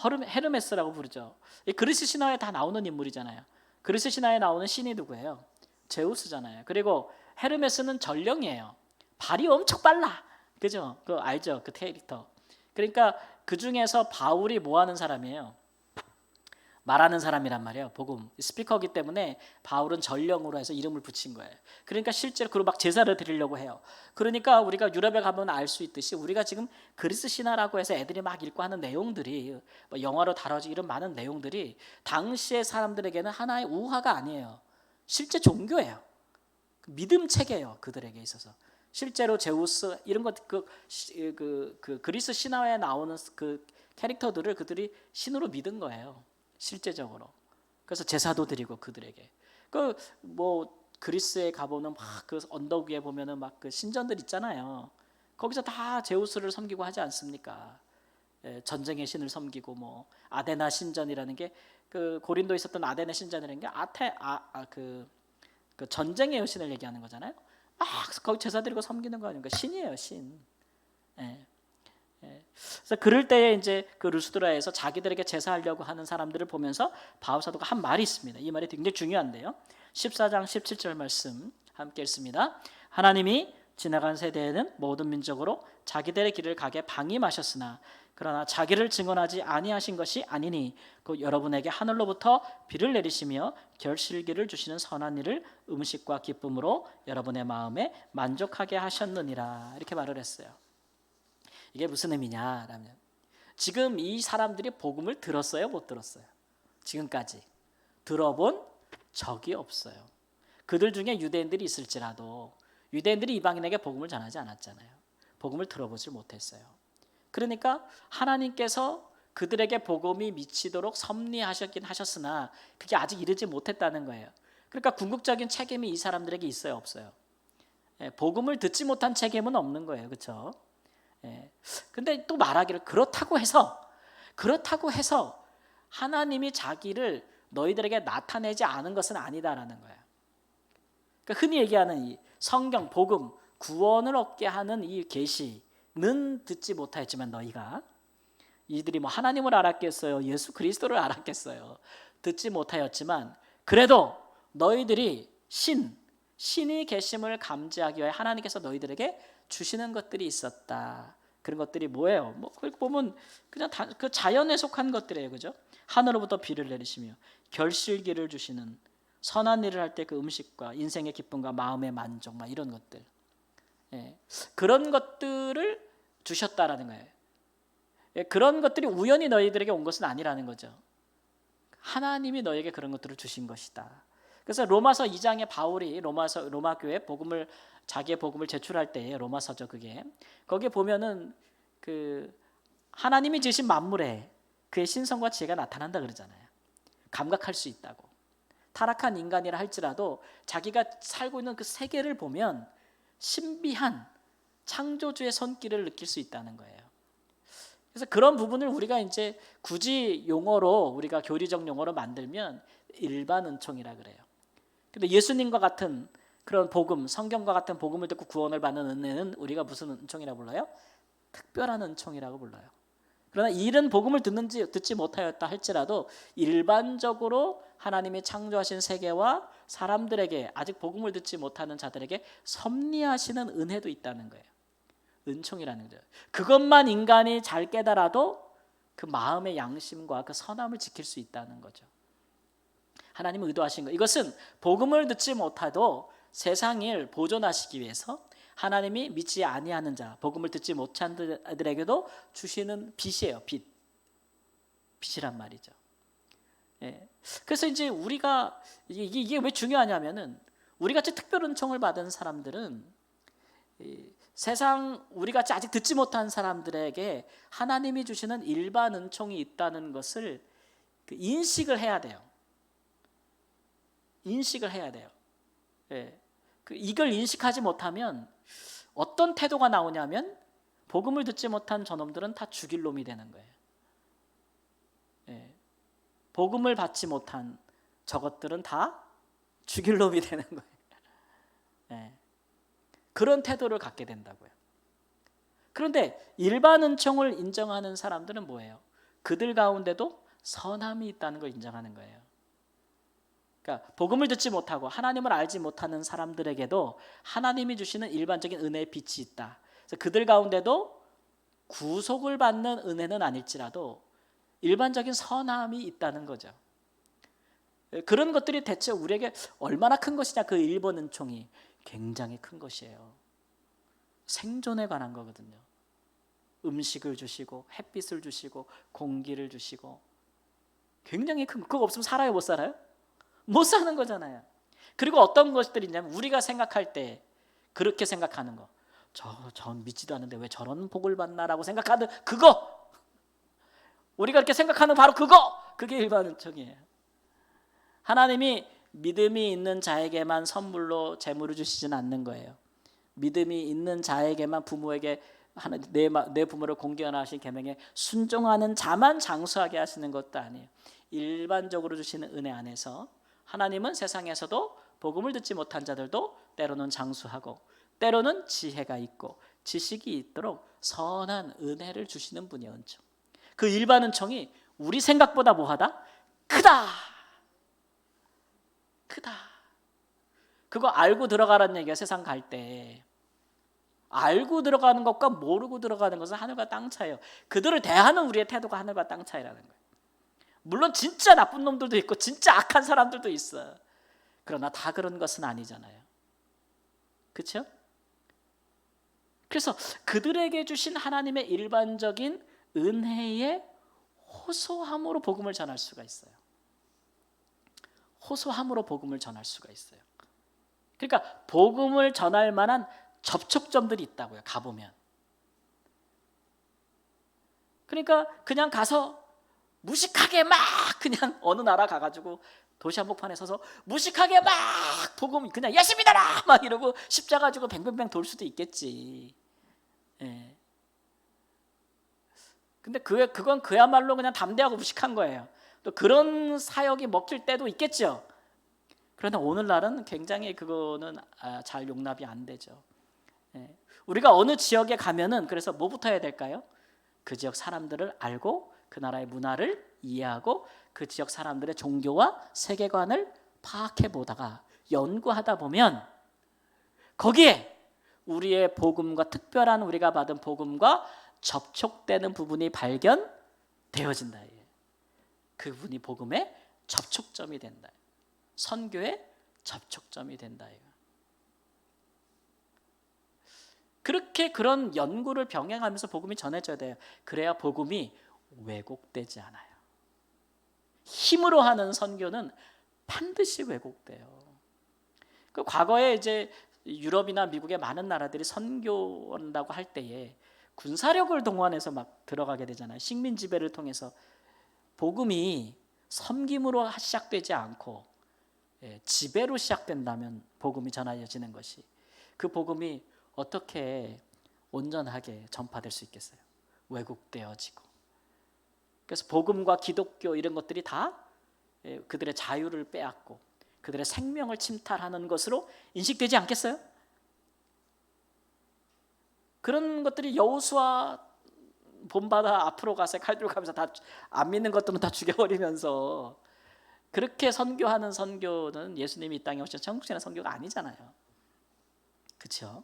헤르메스라고 부르죠. 이 그리스 신화에 다 나오는 인물이잖아요. 그리스 신화에 나오는 신이 누구예요? 제우스잖아요. 그리고 헤르메스는 전령이에요. 발이 엄청 빨라. 그죠? 그 알죠? 그 캐릭터. 그러니까 그 중에서 바울이 뭐 하는 사람이에요? 말하는 사람이란 말이에요. 복음 스피커이기 때문에 바울은 전령으로 해서 이름을 붙인 거예요. 그러니까 실제로 그리고 막 제사를 드리려고 해요. 그러니까 우리가 유럽에 가면 알 수 있듯이 우리가 지금 그리스 신화라고 해서 애들이 막 읽고 하는 내용들이 뭐 영화로 다뤄지고 이런 많은 내용들이 당시의 사람들에게는 하나의 우화가 아니에요. 실제 종교예요. 믿음 체계예요. 그들에게 있어서. 실제로 제우스 이런 것 그 그리스 신화에 나오는 그 캐릭터들을 그들이 신으로 믿은 거예요. 실제적으로. 그래서 제사도 드리고 그들에게. 그 뭐 그리스에 가보면 막 그 언덕 위에 보면은 막 그 신전들 있잖아요. 거기서 다 제우스를 섬기고 하지 않습니까? 전쟁의 신을 섬기고 뭐 아데나 신전이라는 게 그 고린도에 있었던 아데나 신전이라는 게 그 전쟁의 여신을 얘기하는 거잖아요. 막 거기 제사 드리고 섬기는 거 아닙니까? 신이에요, 신. 예. 그래서 그럴 때에 이제 그 루스드라에서 자기들에게 제사하려고 하는 사람들을 보면서 바울 사도가 한 말이 있습니다. 이 말이 굉장히 중요한데요. 14장 17절 말씀 함께 읽습니다. 하나님이 지나간 세대에는 모든 민족으로 자기들의 길을 가게 방임하셨으나 그러나 자기를 증언하지 아니하신 것이 아니니 그 여러분에게 하늘로부터 비를 내리시며 결실기를 주시는 선한 일을 음식과 기쁨으로 여러분의 마음에 만족하게 하셨느니라. 이렇게 말을 했어요. 이게 무슨 의미냐라면 지금 이 사람들이 복음을 들었어요, 못 들었어요? 지금까지 들어본 적이 없어요. 그들 중에 유대인들이 있을지라도 유대인들이 이방인에게 복음을 전하지 않았잖아요. 복음을 들어보지 못했어요. 그러니까 하나님께서 그들에게 복음이 미치도록 섭리하셨긴 하셨으나 그게 아직 이르지 못했다는 거예요. 그러니까 궁극적인 책임이 이 사람들에게 있어요, 없어요? 복음을 듣지 못한 책임은 없는 거예요, 그렇죠? 근데 또 말하기를 그렇다고 해서 하나님이 자기를 너희들에게 나타내지 않은 것은 아니다라는 거예요. 그러니까 흔히 얘기하는 이 성경, 복음, 구원을 얻게 하는 이 계시는 듣지 못하였지만 너희가 이들이 뭐 하나님을 알았겠어요? 예수 그리스도를 알았겠어요? 듣지 못하였지만 그래도 너희들이 신이 계심을 감지하기 위해 하나님께서 너희들에게 주시는 것들이 있었다. 그런 것들이 뭐예요? 뭐 보면 그냥 그 자연에 속한 것들이에요, 그죠? 하늘로부터 비를 내리시며 결실기를 주시는 선한 일을 할 때 그 음식과 인생의 기쁨과 마음의 만족, 막 이런 것들, 그런 것들을 주셨다라는 거예요. 그런 것들이 우연히 너희들에게 온 것은 아니라는 거죠. 하나님이 너에게 그런 것들을 주신 것이다. 그래서 로마서 2장에 바울이 로마 교회 자기의 복음을 제출할 때에 로마서죠, 그게. 거기에 보면은 그 하나님이 지으신 만물에 그의 신성과 지혜가 나타난다 그러잖아요. 감각할 수 있다고. 타락한 인간이라 할지라도 자기가 살고 있는 그 세계를 보면 신비한 창조주의 손길을 느낄 수 있다는 거예요. 그래서 그런 부분을 우리가 이제 굳이 우리가 교리적 용어로 만들면 일반 은총이라 그래요. 근데 예수님과 같은 그런 복음, 성경과 같은 복음을 듣고 구원을 받는 은혜는 우리가 무슨 은총이라고 불러요? 특별한 은총이라고 불러요. 그러나 이런 복음을 듣지 못하였다 할지라도 일반적으로 하나님이 창조하신 세계와 사람들에게 아직 복음을 듣지 못하는 자들에게 섭리하시는 은혜도 있다는 거예요. 은총이라는 거죠. 그것만 인간이 잘 깨달아도 그 마음의 양심과 그 선함을 지킬 수 있다는 거죠. 하나님은 의도하신 거. 이것은 복음을 듣지 못하도 세상을 보존하시기 위해서 하나님이 믿지 아니하는 자, 복음을 듣지 못한 자들에게도 주시는 빛이에요. 빛이란 말이죠. 그래서 이제 우리가 이게 왜 중요하냐면은 우리 같이 특별 은총을 받은 사람들은 세상 우리 같이 아직 듣지 못한 사람들에게 하나님이 주시는 일반 은총이 있다는 것을 인식을 해야 돼요. 이걸 인식하지 못하면 어떤 태도가 나오냐면 복음을 듣지 못한 저놈들은 다 죽일 놈이 되는 거예요. 복음을 받지 못한 저것들은 다 죽일 놈이 되는 거예요. 그런 태도를 갖게 된다고요. 그런데 일반 은총을 인정하는 사람들은 뭐예요? 그들 가운데도 선함이 있다는 걸 인정하는 거예요. 그러니까 복음을 듣지 못하고 하나님을 알지 못하는 사람들에게도 하나님이 주시는 일반적인 은혜의 빛이 있다. 그래서 그들 가운데도 구속을 받는 은혜는 아닐지라도 일반적인 선함이 있다는 거죠. 그런 것들이 대체 우리에게 얼마나 큰 것이냐. 그 일본 은총이 굉장히 큰 것이에요. 생존에 관한 거거든요. 음식을 주시고 햇빛을 주시고 공기를 주시고 굉장히 큰 거. 그거 없으면 살아요, 못 살아요? 못 사는 거잖아요. 그리고 어떤 것들이 있냐면 우리가 생각할 때 그렇게 생각하는 거. 전 믿지도 않는데 왜 저런 복을 받나라고 생각하는 그거. 우리가 그렇게 생각하는 바로 그거. 그게 일반 은총이에요. 하나님이 믿음이 있는 자에게만 선물로 재물을 주시진 않는 거예요. 믿음이 있는 자에게만 부모에게 내 부모를 공경하신 계명에 순종하는 자만 장수하게 하시는 것도 아니에요. 일반적으로 주시는 은혜 안에서 하나님은 세상에서도 복음을 듣지 못한 자들도 때로는 장수하고 때로는 지혜가 있고 지식이 있도록 선한 은혜를 주시는 분이 은총. 그 일반 은총이 우리 생각보다 뭐하다? 크다. 그거 알고 들어가라는 얘기야. 세상 갈 때 알고 들어가는 것과 모르고 들어가는 것은 하늘과 땅 차이예요. 그들을 대하는 우리의 태도가 하늘과 땅 차이라는 거예요. 물론 진짜 나쁜 놈들도 있고 진짜 악한 사람들도 있어. 그러나 다 그런 것은 아니잖아요. 그렇죠? 그래서 그들에게 주신 하나님의 일반적인 은혜의 호소함으로 복음을 전할 수가 있어요. 호소함으로 복음을 전할 수가 있어요. 그러니까 복음을 전할 만한 접촉점들이 있다고요. 가보면. 그러니까 그냥 가서 무식하게 막 그냥 어느 나라 가가지고 도시 한복판에 서서 무식하게 막 복음 그냥 열심히 달아 막 이러고 십자가 지고 뱅뱅뱅 돌 수도 있겠지. 예. 근데 그건 그야말로 그냥 담대하고 무식한 거예요. 또 그런 사역이 먹힐 때도 있겠죠. 그러나 오늘날은 굉장히 그거는 잘 용납이 안 되죠. 예. 우리가 어느 지역에 가면은 그래서 뭐부터 해야 될까요? 그 지역 사람들을 알고 그 나라의 문화를 이해하고 그 지역 사람들의 종교와 세계관을 파악해 보다가 연구하다 보면 거기에 우리의 복음과 특별한 우리가 받은 복음과 접촉되는 부분이 발견되어진다. 그분이 복음의 접촉점이 된다. 선교의 접촉점이 된다. 그렇게 그런 연구를 병행하면서 복음이 전해져야 돼요. 그래야 복음이 왜곡되지 않아요. 힘으로 하는 선교는 반드시 왜곡돼요. 그 과거에 이제 유럽이나 미국의 많은 나라들이 선교한다고 할 때에 군사력을 동원해서 막 들어가게 되잖아요. 식민 지배를 통해서. 복음이 섬김으로 시작되지 않고 지배로 시작된다면 복음이 전하여지는 것이 그 복음이 어떻게 온전하게 전파될 수 있겠어요? 왜곡되어지고. 그래서 복음과 기독교 이런 것들이 다 그들의 자유를 빼앗고 그들의 생명을 침탈하는 것으로 인식되지 않겠어요? 그런 것들이 여호수아 본받아 앞으로 가서 칼 들고 가면서 다 안 믿는 것들은 다 죽여버리면서 그렇게 선교하는 선교는 예수님이 이 땅에 오신 천국신의 선교가 아니잖아요. 그렇죠?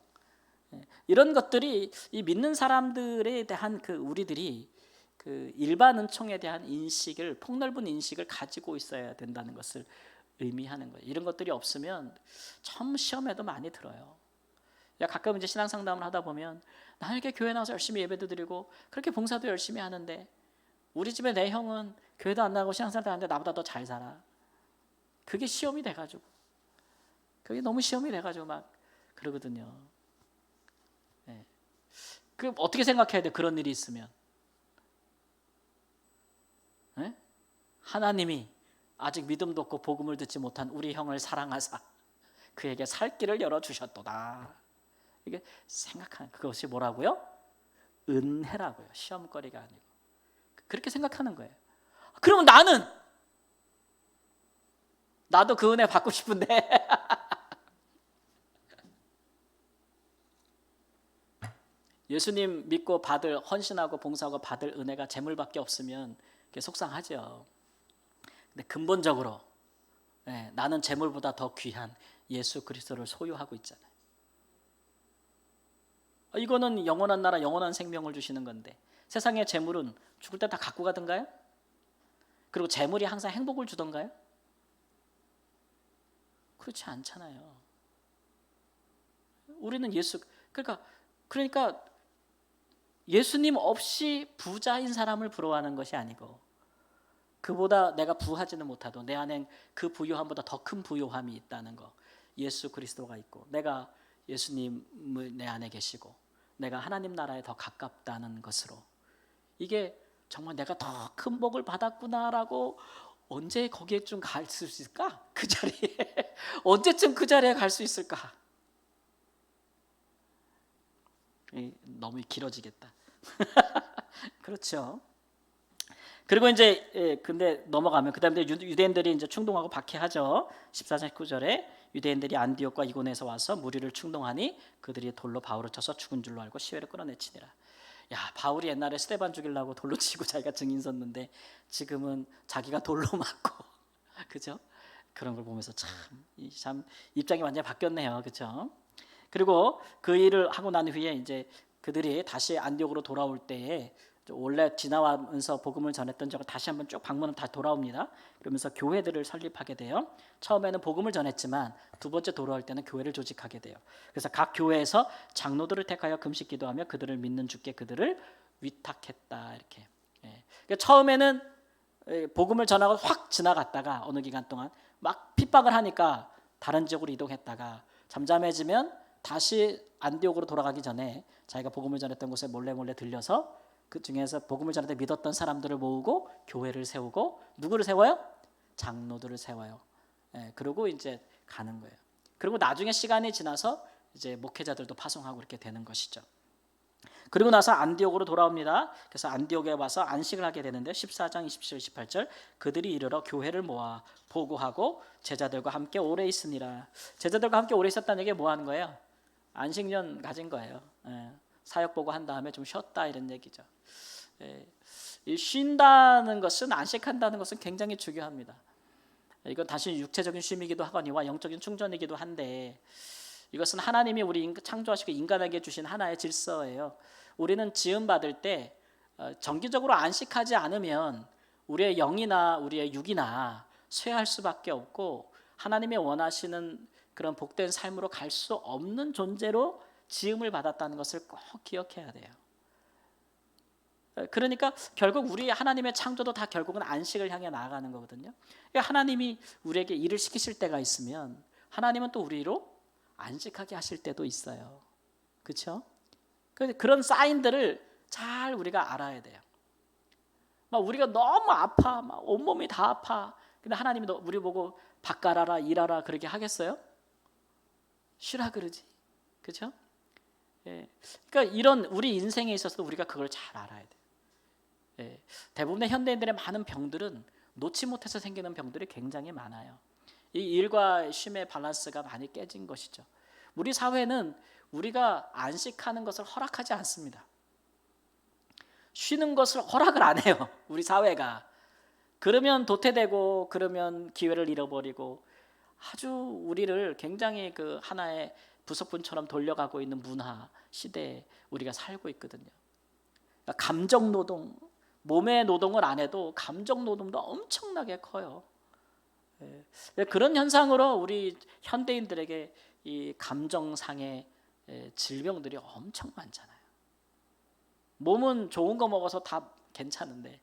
이런 것들이 이 믿는 사람들에 대한 그 우리들이 그 일반 은총에 대한 인식을 폭넓은 인식을 가지고 있어야 된다는 것을 의미하는 거예요. 이런 것들이 없으면 참 시험에도 많이 들어요. 가끔 이제 신앙 상담을 하다 보면 나는 이렇게 교회 나와서 열심히 예배도 드리고 그렇게 봉사도 열심히 하는데 우리 집에 내 형은 교회도 안 나가고 신앙생활도 하는데 나보다 더 잘 살아. 그게 시험이 돼가지고 그게 너무 시험이 돼가지고 막 그러거든요. 네. 그 어떻게 생각해야 돼? 그런 일이 있으면 네? 하나님이 아직 믿음도 없고 복음을 듣지 못한 우리 형을 사랑하사 그에게 살 길을 열어주셨도다. 이게 생각하는 그것이 뭐라고요? 은혜라고요. 시험거리가 아니고 그렇게 생각하는 거예요. 그러면 나도 그 은혜 받고 싶은데 예수님 믿고 받을 헌신하고 봉사하고 받을 은혜가 재물밖에 없으면 그게 속상하죠. 근데 근본적으로 나는 재물보다 더 귀한 예수 그리스도를 소유하고 있잖아요. 이거는 영원한 나라, 영원한 생명을 주시는 건데 세상의 재물은 죽을 때 다 갖고 가던가요? 그리고 재물이 항상 행복을 주던가요? 그렇지 않잖아요. 우리는 그러니까 예수님 없이 부자인 사람을 부러워하는 것이 아니고 그보다 내가 부하지는 못하도 내 안에 그 부요함보다 더 큰 부요함이 있다는 거. 예수 그리스도가 있고 내가 예수님을 내 안에 계시고 내가 하나님 나라에 더 가깝다는 것으로 이게 정말 내가 더 큰 복을 받았구나라고 언제 거기에 좀 갈 수 있을까? 그 자리에 언제쯤 그 자리에 갈 수 있을까? 너무 길어지겠다. 그렇죠. 그리고 이제 근데 넘어가면 그다음에 유대인들이 이제 충동하고 박해하죠. 14장 9절에 유대인들이 안디옥과 이고니에서 와서 무리를 충동하니 그들이 돌로 바울을 쳐서 죽은 줄로 알고 시외를 끌어내치니라. 야, 바울이 옛날에 스데반 죽이려고 돌로 치고 자기가 증인 섰는데 지금은 자기가 돌로 맞고 그죠? 그런 걸 보면서 참 입장이 완전히 바뀌었네요. 그죠? 그리고 그 일을 하고 난 후에 이제 그들이 다시 안디옥으로 돌아올 때에 원래 지나가면서 복음을 전했던 적을 다시 한번 쭉 방문은 다 돌아옵니다. 그러면서 교회들을 설립하게 돼요. 처음에는 복음을 전했지만 두 번째 돌아올 때는 교회를 조직하게 돼요. 그래서 각 교회에서 장로들을 택하여 금식 기도하며 그들을 믿는 주께 그들을 위탁했다 이렇게. 그러니까 처음에는 복음을 전하고 확 지나갔다가 어느 기간 동안 막 핍박을 하니까 다른 지역으로 이동했다가 잠잠해지면 다시 안디옥으로 돌아가기 전에 자기가 복음을 전했던 곳에 몰래 들려서 그 중에서 복음을 전할 때 믿었던 사람들을 모으고 교회를 세우고 누구를 세워요? 장로들을 세워요. 그리고 이제 가는 거예요. 그리고 나중에 시간이 지나서 이제 목회자들도 파송하고 이렇게 되는 것이죠. 그리고 나서 안디옥으로 돌아옵니다. 그래서 안디옥에 와서 안식을 하게 되는데 14장 27, 28절 그들이 이르러 교회를 모아 보고하고 제자들과 함께 오래 있으니라. 제자들과 함께 오래 있었다는 얘기 뭐 하는 거예요? 안식년 가진 거예요. 사역 보고 한 다음에 좀 쉬었다 이런 얘기죠. 쉰다는 것은 안식한다는 것은 굉장히 중요합니다. 이건 단순히 육체적인 쉼이기도 하거니와 영적인 충전이기도 한데 이것은 하나님이 우리 창조하시고 인간에게 주신 하나의 질서예요. 우리는 지음 받을 때 정기적으로 안식하지 않으면 우리의 영이나 우리의 육이나 쇠할 수밖에 없고 하나님이 원하시는 그런 복된 삶으로 갈 수 없는 존재로 지음을 받았다는 것을 꼭 기억해야 돼요. 그러니까 결국 우리 하나님의 창조도 다 결국은 안식을 향해 나아가는 거거든요. 그러니까 하나님이 우리에게 일을 시키실 때가 있으면 하나님은 또 우리로 안식하게 하실 때도 있어요. 그렇죠? 그런 사인들을 잘 우리가 알아야 돼요. 막 우리가 너무 아파, 막 온몸이 다 아파. 근데 하나님이 우리 보고 밥 갈아라, 일하라 그렇게 하겠어요? 쉬라 그러지. 그렇죠? 그러니까 이런 우리 인생에 있어서도 우리가 그걸 잘 알아야 돼요. 대부분의 현대인들의 많은 병들은 놓지 못해서 생기는 병들이 굉장히 많아요. 이 일과 쉼의 밸런스가 많이 깨진 것이죠. 우리 사회는 우리가 안식하는 것을 허락하지 않습니다. 쉬는 것을 허락을 안 해요. 우리 사회가. 그러면 도태되고 그러면 기회를 잃어버리고 아주 우리를 굉장히 그 하나의 부속품처럼 돌려가고 있는 문화 시대에 우리가 살고 있거든요. 그러니까 감정 노동, 몸의 노동을 안 해도 감정 노동도 엄청나게 커요. 그런 현상으로 우리 현대인들에게 이 감정상의 질병들이 엄청 많잖아요. 몸은 좋은 거 먹어서 다 괜찮은데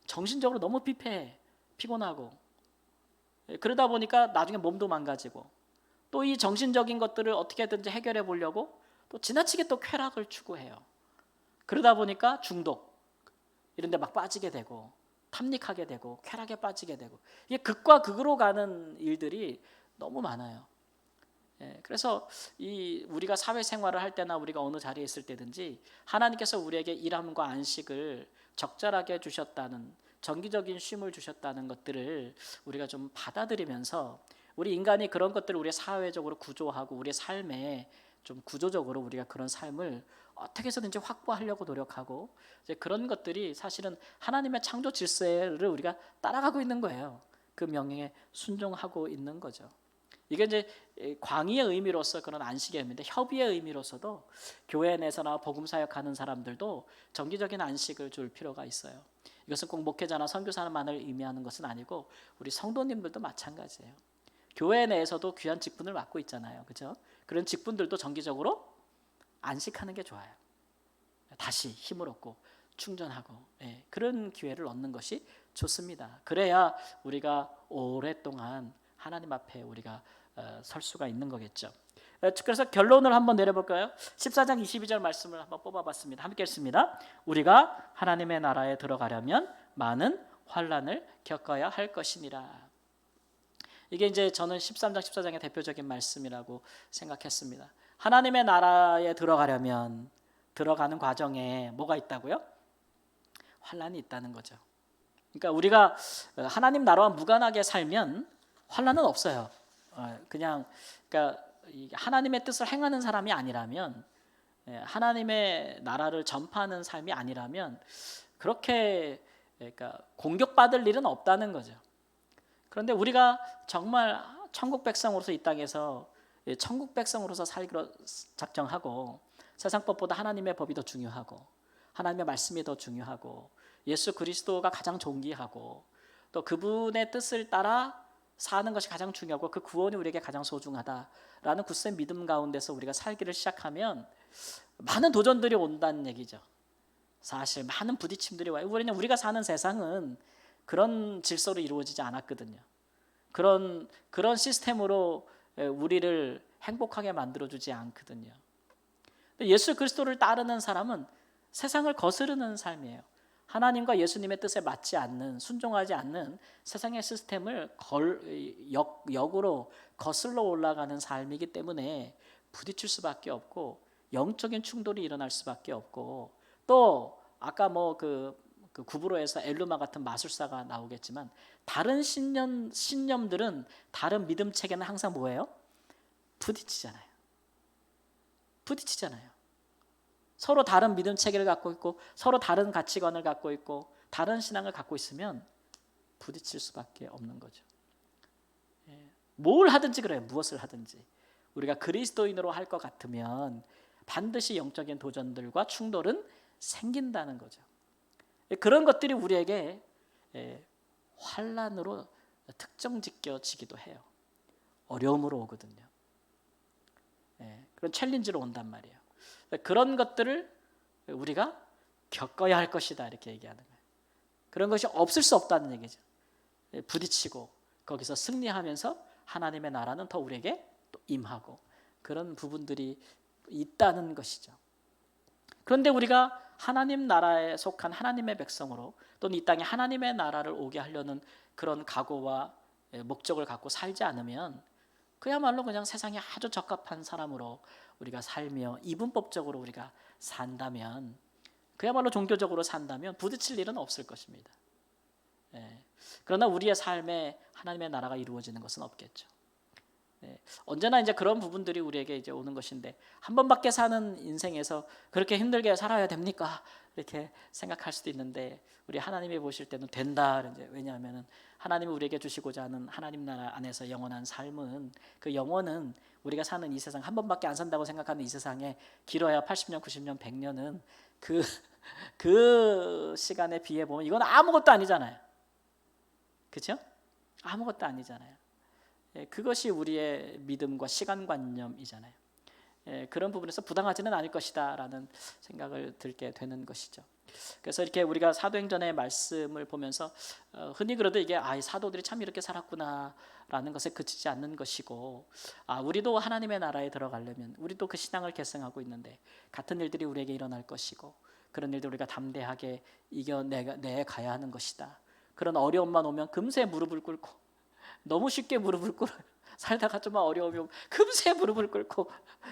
정신적으로 너무 피곤하고 그러다 보니까 나중에 몸도 망가지고 또 이 정신적인 것들을 어떻게든지 해결해 보려고 또 지나치게 또 쾌락을 추구해요. 그러다 보니까 중독 이런 데 막 빠지게 되고 탐닉하게 되고 쾌락에 빠지게 되고 이게 극과 극으로 가는 일들이 너무 많아요. 그래서 우리가 사회생활을 할 때나 우리가 어느 자리에 있을 때든지 하나님께서 우리에게 일함과 안식을 적절하게 주셨다는 정기적인 쉼을 주셨다는 것들을 우리가 좀 받아들이면서 우리 인간이 그런 것들을 우리 사회적으로 구조하고 우리의 삶에 좀 구조적으로 우리가 그런 삶을 어떻게 해서든지 확보하려고 노력하고 이제 그런 것들이 사실은 하나님의 창조 질서를 우리가 따라가고 있는 거예요. 그 명령에 순종하고 있는 거죠. 이게 이제 광의의 의미로서 그런 안식의 의미인데 협의의 의미로서도 교회 내에서나 복음 사역하는 사람들도 정기적인 안식을 줄 필요가 있어요. 이것은 꼭 목회자나 선교사만을 의미하는 것은 아니고 우리 성도님들도 마찬가지예요. 교회 내에서도 귀한 직분을 맡고 있잖아요. 그렇죠? 그런 직분들도 정기적으로 안식하는 게 좋아요. 다시 힘을 얻고 충전하고 그런 기회를 얻는 것이 좋습니다. 그래야 우리가 오랫동안 하나님 앞에 우리가 설 수가 있는 거겠죠. 그래서 결론을 한번 내려볼까요? 14장 22절 말씀을 한번 뽑아봤습니다. 함께 읽습니다. 우리가 하나님의 나라에 들어가려면 많은 환난을 겪어야 할 것이니라. 이게 이제 저는 13장 14장의 대표적인 말씀이라고 생각했습니다. 하나님의 나라에 들어가려면 들어가는 과정에 뭐가 있다고요? 환난이 있다는 거죠. 그러니까 우리가 하나님 나라와 무관하게 살면 환난은 없어요. 그냥 그러니까 하나님의 뜻을 행하는 사람이 아니라면 하나님의 나라를 전파하는 삶이 아니라면 그렇게 그러니까 공격받을 일은 없다는 거죠. 그런데 우리가 정말 천국 백성으로서 이 땅에서 천국 백성으로서 살기로 작정하고 세상 법보다 하나님의 법이 더 중요하고 하나님의 말씀이 더 중요하고 예수 그리스도가 가장 존귀하고 또 그분의 뜻을 따라 사는 것이 가장 중요하고 그 구원이 우리에게 가장 소중하다라는 굳센 믿음 가운데서 우리가 살기를 시작하면 많은 도전들이 온다는 얘기죠. 사실 많은 부딪힘들이 와요. 왜냐하면 우리가 사는 세상은 그런 질서로 이루어지지 않았거든요. 그런 시스템으로 우리를 행복하게 만들어주지 않거든요. 예수 그리스도를 따르는 사람은 세상을 거스르는 삶이에요. 하나님과 예수님의 뜻에 맞지 않는, 순종하지 않는 세상의 시스템을 역으로 거슬러 올라가는 삶이기 때문에 부딪힐 수밖에 없고 영적인 충돌이 일어날 수밖에 없고 또 아까 그 구브로에서 엘루마 같은 마술사가 나오겠지만 다른 신념들은 다른 믿음 체계는 항상 뭐예요? 부딪히잖아요. 서로 다른 믿음 체계를 갖고 있고 서로 다른 가치관을 갖고 있고 다른 신앙을 갖고 있으면 부딪힐 수밖에 없는 거죠. 뭘 하든지 그래요. 무엇을 하든지 우리가 그리스도인으로 할 것 같으면 반드시 영적인 도전들과 충돌은 생긴다는 거죠. 그런 것들이 우리에게 환난으로 특정짓겨지기도 해요. 어려움으로 오거든요. 그런 챌린지로 온단 말이에요. 그런 것들을 우리가 겪어야 할 것이다 이렇게 얘기하는 거예요. 그런 것이 없을 수 없다는 얘기죠. 부딪히고 거기서 승리하면서 하나님의 나라는 더 우리에게 또 임하고 그런 부분들이 있다는 것이죠. 그런데 우리가 하나님 나라에 속한 하나님의 백성으로 또는 이 땅에 하나님의 나라를 오게 하려는 그런 각오와 목적을 갖고 살지 않으면 그야말로 그냥 세상에 아주 적합한 사람으로 우리가 살며 이분법적으로 우리가 산다면 그야말로 종교적으로 산다면 부딪힐 일은 없을 것입니다. 그러나 우리의 삶에 하나님의 나라가 이루어지는 것은 없겠죠. 언제나 이제 그런 부분들이 우리에게 이제 오는 것인데 한 번밖에 사는 인생에서 그렇게 힘들게 살아야 됩니까? 이렇게 생각할 수도 있는데 우리 하나님이 보실 때는 된다. 이제 왜냐하면은 하나님이 우리에게 주시고자 하는 하나님 나라 안에서 영원한 삶은 그 영원은 우리가 사는 이 세상 한 번밖에 안 산다고 생각하는 이 세상에 길어야 80년, 90년, 100년은 그 시간에 비해 보면 이건 아무것도 아니잖아요. 그렇죠? 아무것도 아니잖아요. 그것이 우리의 믿음과 시간관념이잖아요. 그런 부분에서 부당하지는 않을 것이다 라는 생각을 들게 되는 것이죠. 그래서 이렇게 우리가 사도행전의 말씀을 보면서 흔히 그래도 이게 이 사도들이 참 이렇게 살았구나 라는 것에 그치지 않는 것이고 우리도 하나님의 나라에 들어가려면 우리도 그 신앙을 계승하고 있는데 같은 일들이 우리에게 일어날 것이고 그런 일들 우리가 담대하게 이겨내 가야 하는 것이다. 그런 어려움만 오면 금세 무릎을 꿇고 너무 쉽게 무릎을 꿇어요. 살다가 좀 어려움이 오면 금세 무릎을 꿇고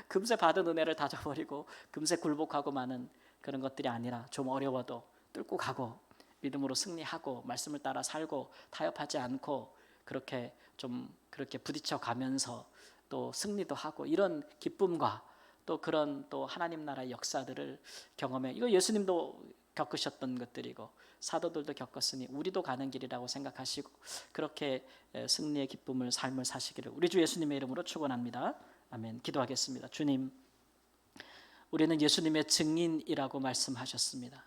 금세 받은 은혜를 다져버리고 금세 굴복하고 마는 그런 것들이 아니라 좀 어려워도 뚫고 가고 믿음으로 승리하고 말씀을 따라 살고 타협하지 않고 그렇게 부딪혀 가면서 또 승리도 하고 이런 기쁨과 또 그런 또 하나님 나라의 역사들을 경험해. 이거 예수님도 겪으셨던 것들이고 사도들도 겪었으니 우리도 가는 길이라고 생각하시고 그렇게 승리의 기쁨을 삶을 사시기를 우리 주 예수님의 이름으로 축원합니다. 아멘. 기도하겠습니다. 주님, 우리는 예수님의 증인이라고 말씀하셨습니다.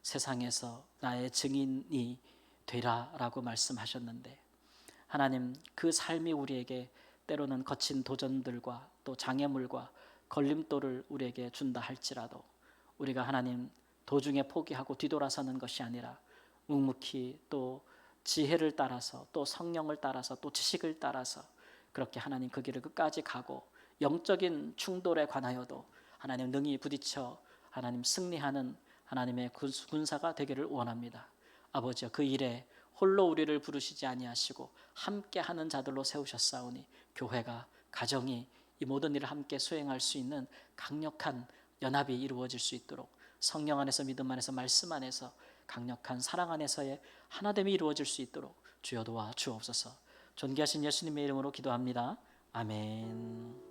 세상에서 나의 증인이 되라라고 말씀하셨는데 하나님, 그 삶이 우리에게 때로는 거친 도전들과 또 장애물과 걸림돌을 우리에게 준다 할지라도 우리가 하나님 도중에 포기하고 뒤돌아서는 것이 아니라 묵묵히 또 지혜를 따라서 또 성령을 따라서 또 지식을 따라서 그렇게 하나님 그 길을 끝까지 가고 영적인 충돌에 관하여도 하나님 능히 부딪혀 하나님 승리하는 하나님의 군사가 되기를 원합니다. 아버지여, 그 일에 홀로 우리를 부르시지 아니하시고 함께하는 자들로 세우셨사오니 교회가 가정이 이 모든 일을 함께 수행할 수 있는 강력한 연합이 이루어질 수 있도록 성령 안에서 믿음 안에서 말씀 안에서 강력한 사랑 안에서의 하나됨이 이루어질 수 있도록 주여 도와 주옵소서. 존귀하신 예수님의 이름으로 기도합니다. 아멘.